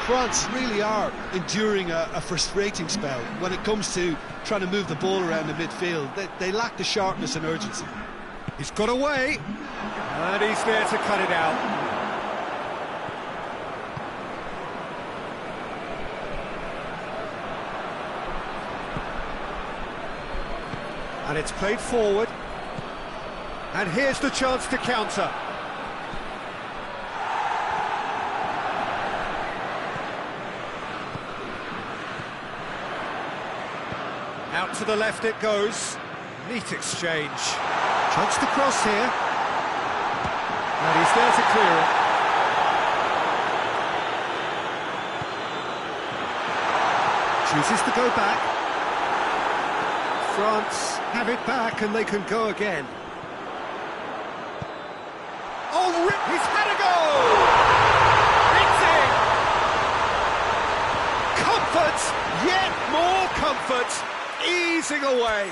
France really are enduring a frustrating spell when it comes to trying to move the ball around the midfield. They lack the sharpness and urgency. He's got away, and he's there to cut it out. And it's played forward, and here's the chance to counter. Out to the left it goes. Neat exchange. Chance to cross here. And he's there to clear it. Chooses to go back. France have it back and they can go again. Oh, he's had a goal! Comfort, yet more comfort, easing away.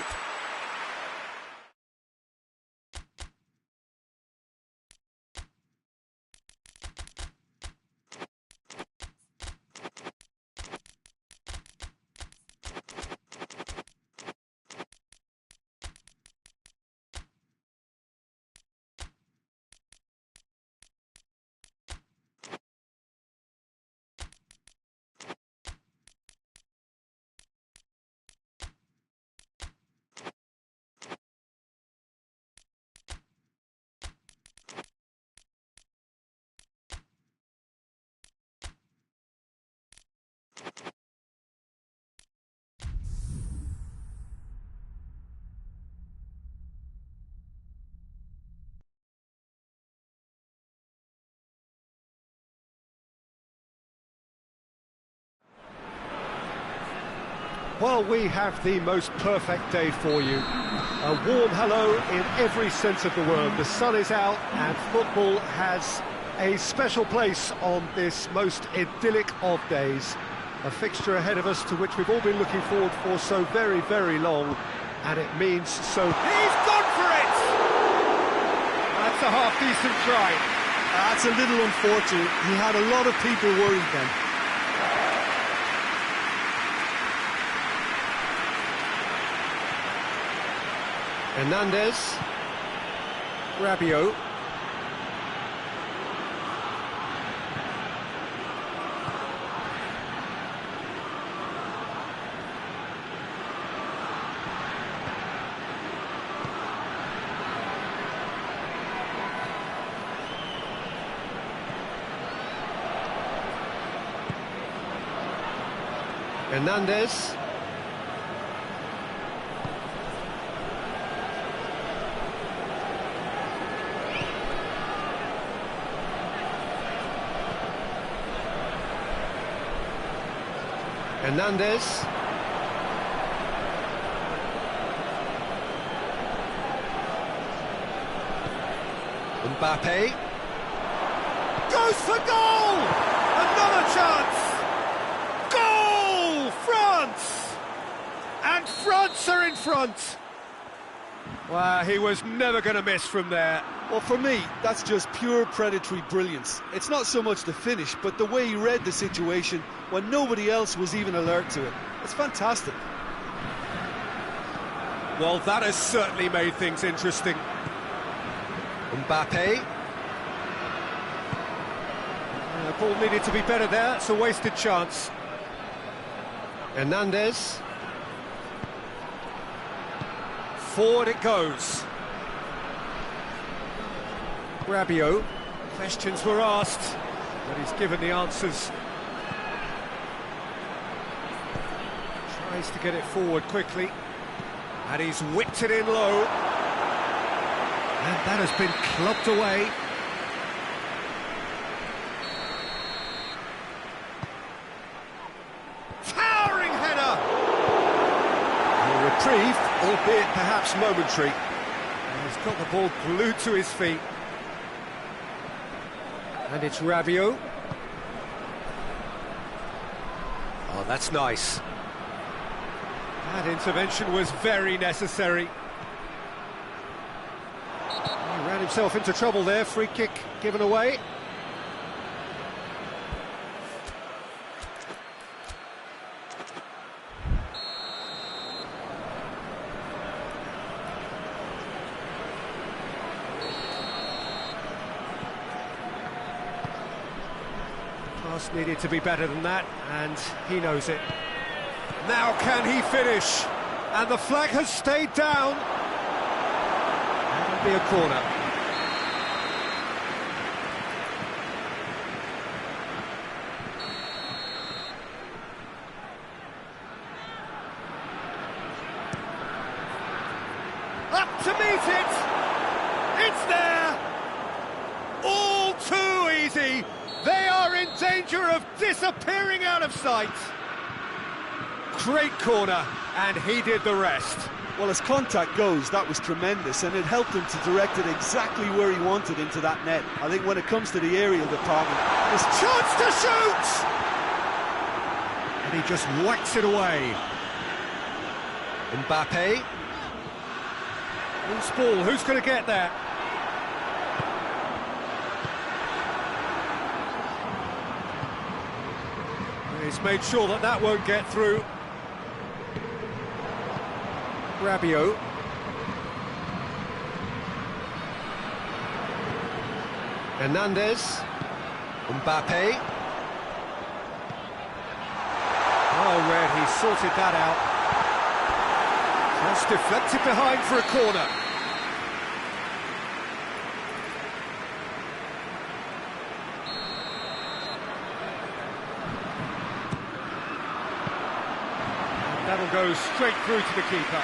Well, we have the most perfect day for you. A warm hello in every sense of the word. The sun is out and football has a special place on this most idyllic of days. A fixture ahead of us to which we've all been looking forward for so very, very long. And it means so... He's gone for it! That's a half-decent try. That's a little unfortunate. He had a lot of people worried then. Hernandez, Rabiot, Hernandez. Hernandez. Mbappe. Goes for goal! Another chance! Goal! France! And France are in front! Wow, he was never going to miss from there. Well, for me, that's just pure predatory brilliance. It's not so much the finish, but the way he read the situation when nobody else was even alert to it. It's fantastic. Well, that has certainly made things interesting. Mbappe. Ball needed to be better there. It's a wasted chance. Hernandez. Forward it goes. Rabiot. Questions were asked, but he's given the answers. Tries to get it forward quickly, and he's whipped it in low. And that has been clubbed away. Towering header! A reprieve, albeit perhaps momentary. And he's got the ball glued to his feet. And it's Rabiot. Oh, that's nice. That intervention was very necessary. He ran himself into trouble there. Free kick given away. Pass needed to be better than that, and he knows it. Now can he finish? And the flag has stayed down. That'll be a corner. Up to meet it. It's there. All too easy. They are in danger of disappearing out of sight. Great corner, and he did the rest. Well, as contact goes, that was tremendous, and it helped him to direct it exactly where he wanted into that net. I think when it comes to the aerial department, his chance to shoot! And he just whacks it away. Mbappe. Loose ball, who's going to get there? He's made sure that that won't get through. Rabiot. Hernandez. Mbappe. Oh, Red, he sorted that out. Just deflected behind for a corner. That'll go straight through to the keeper.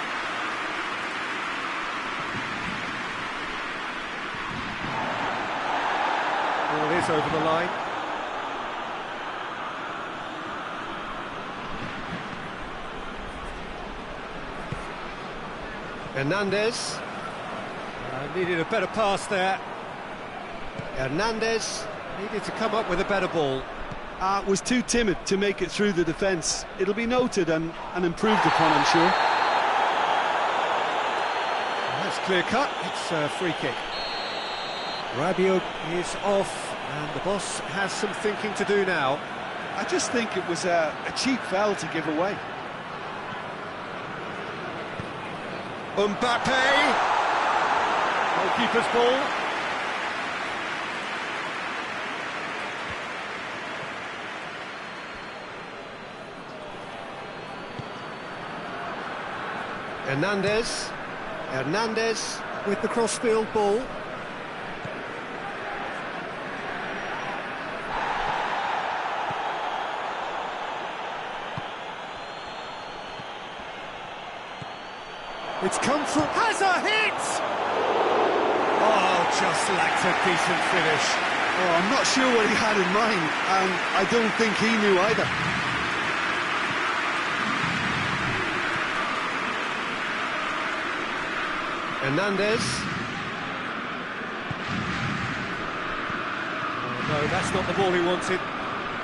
Ball is over the line. Hernandez. Needed a better pass there. Hernandez needed to come up with a better ball. Was too timid to make it through the defence. It'll be noted and improved upon, I'm sure. That's clear cut. It's a free kick. Rabiot is off, and the boss has some thinking to do now. I just think it was a cheap foul to give away. Mbappe! Goalkeeper's ball. Hernandez with the cross-field ball. It's come from... has a hit! Oh, just lacked a decent finish. Oh, I'm not sure what he had in mind, and I don't think he knew either. Hernandez. Oh, no, that's not the ball he wanted.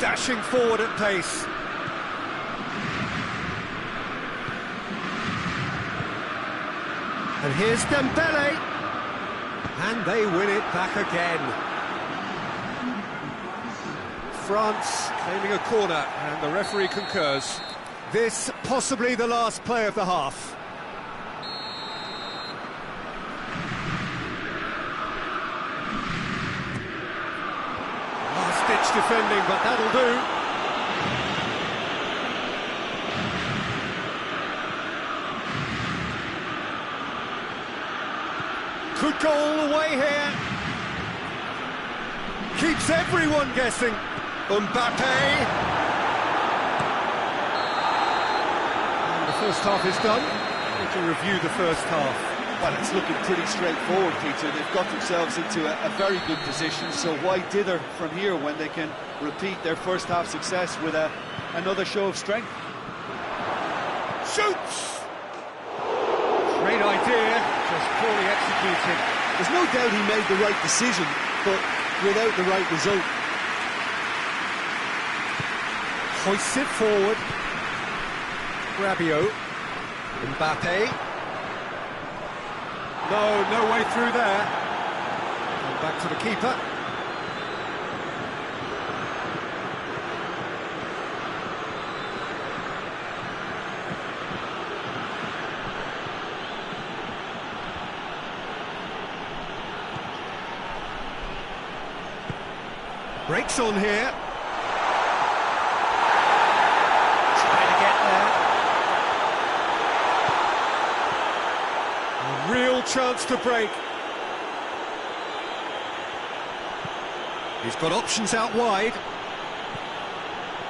Dashing forward at pace. And here's Dembele. And they win it back again. France claiming a corner, and the referee concurs. This possibly the last play of the half. Last-ditch defending, but that'll do. Could go all the way here. Keeps everyone guessing. Mbappe. And the first half is done. Need to review the first half. Well, it's looking pretty straightforward, Peter. They've got themselves into a very good position, so why dither from here when they can repeat their first half success with another show of strength? Shoots! Great idea, just poorly executed. There's no doubt he made the right decision, but without the right result. Hoists it forward. Rabiot. Mbappe. No way through there. And back to the keeper. Breaks on here. Trying to get there. A real chance to break. He's got options out wide.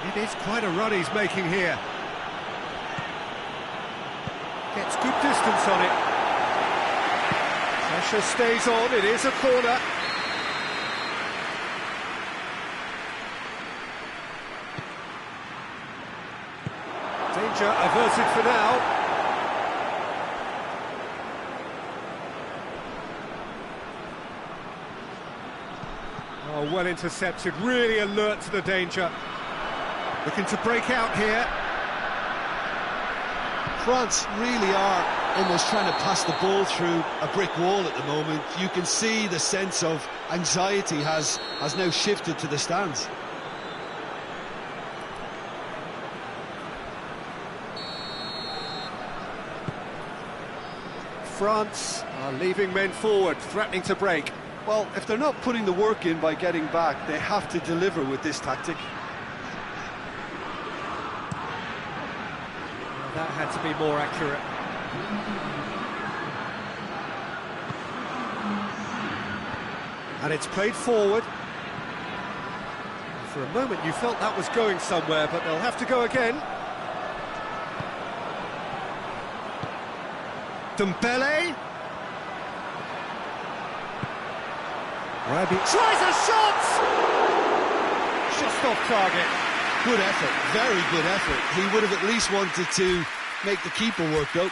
It is quite a run he's making here. Gets good distance on it. Pressure stays on, it is a corner. Danger averted for now. Oh, well intercepted, really alert to the danger. Looking to break out here. France really are almost trying to pass the ball through a brick wall at the moment. You can see the sense of anxiety has now shifted to the stands. France are leaving men forward, threatening to break. Well, if they're not putting the work in by getting back, they have to deliver with this tactic. Well, that had to be more accurate. And it's played forward. For a moment you felt that was going somewhere, but they'll have to go again. Dembele. Rabiot tries a shot! Just off target. Good effort, very good effort. He would have at least wanted to make the keeper work, though.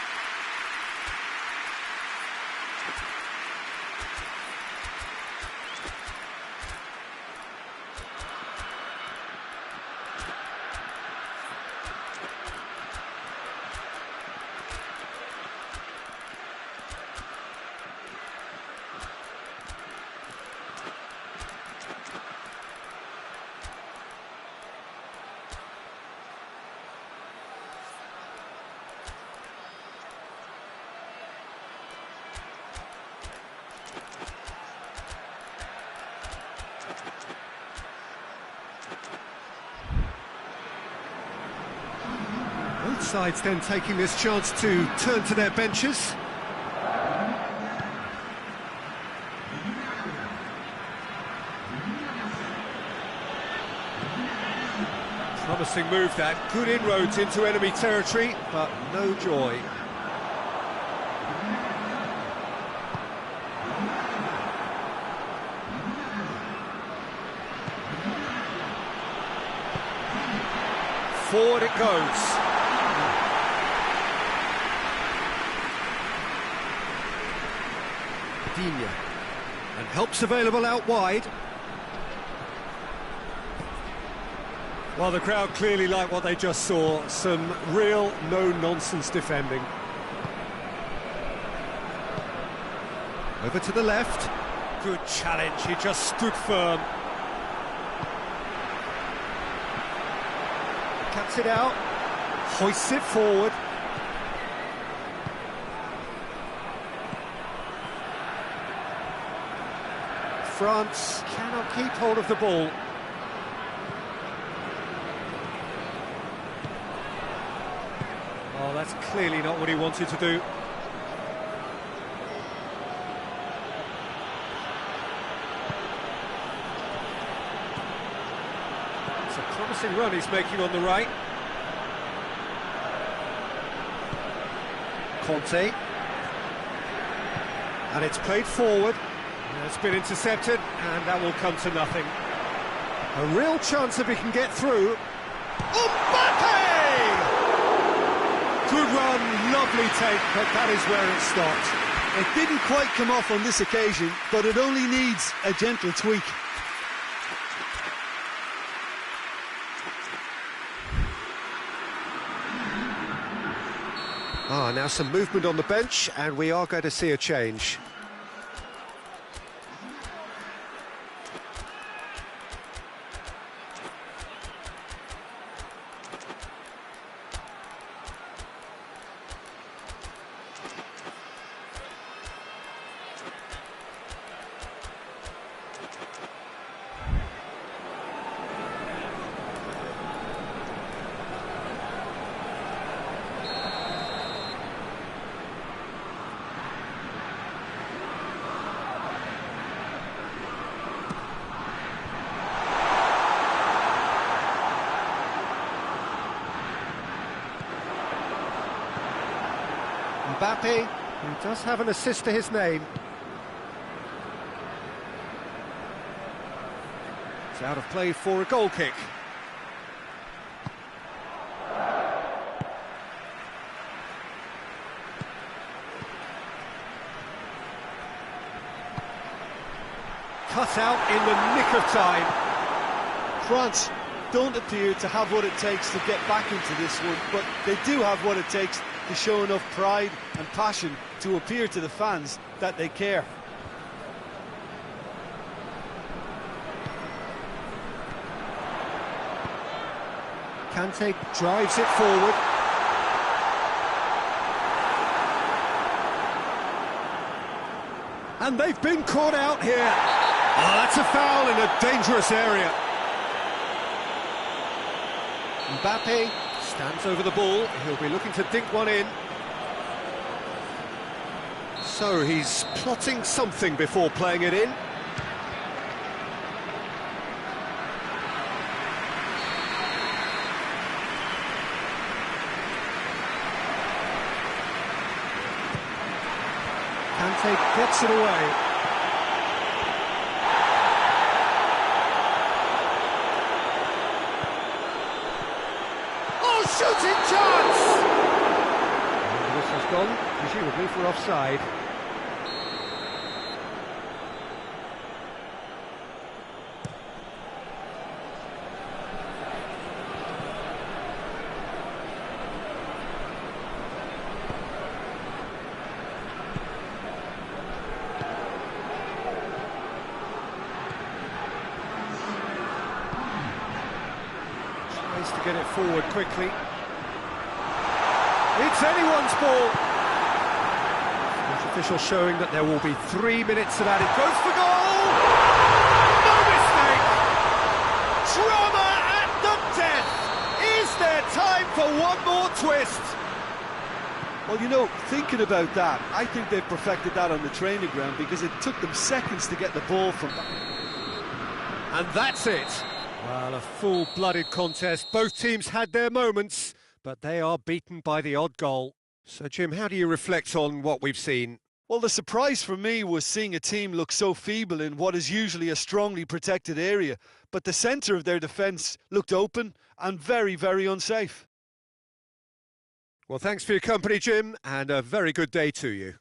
sides then taking this chance to turn to their benches. Promising move that, good inroads into enemy territory, but no joy. Forward it goes. Digne. And help's available out wide. Well, the crowd clearly like what they just saw. Some real no-nonsense defending. Over to the left. Good challenge, he just stood firm. Cuts it out, hoists it forward. France cannot keep hold of the ball. Oh, that's clearly not what he wanted to do. It's a promising run he's making on the right. Conte. And it's played forward. It's been intercepted, and that will come to nothing. A real chance if he can get through. Mbappe! Good run, lovely take, but that is where it stopped. It didn't quite come off on this occasion, but it only needs a gentle tweak. Now some movement on the bench, and we are going to see a change. Mbappe, who does have an assist to his name. It's out of play for a goal kick. Cut out in the nick of time. France don't appear to have what it takes to get back into this one, but they do have what it takes to show enough pride and passion to appear to the fans that they care. Kante drives it forward. And they've been caught out here. Oh, that's a foul in a dangerous area. Mbappe stands over the ball. He'll be looking to dink one in. So he's plotting something before playing it in. Kante gets it away. Oh, shooting chance! And this has gone, presumably for offside. To get it forward quickly. It's anyone's ball. Match official showing that there will be 3 minutes of added. Goes for goal! No mistake! Drama at the death! Is there time for one more twist. Well, you know, thinking about that, I think they've perfected that on the training ground because it took them seconds to get the ball from... And that's it. Well, a full-blooded contest. Both teams had their moments, but they are beaten by the odd goal. So, Jim, how do you reflect on what we've seen? Well, the surprise for me was seeing a team look so feeble in what is usually a strongly protected area, but the centre of their defence looked open and very, very unsafe. Well, thanks for your company, Jim, and a very good day to you.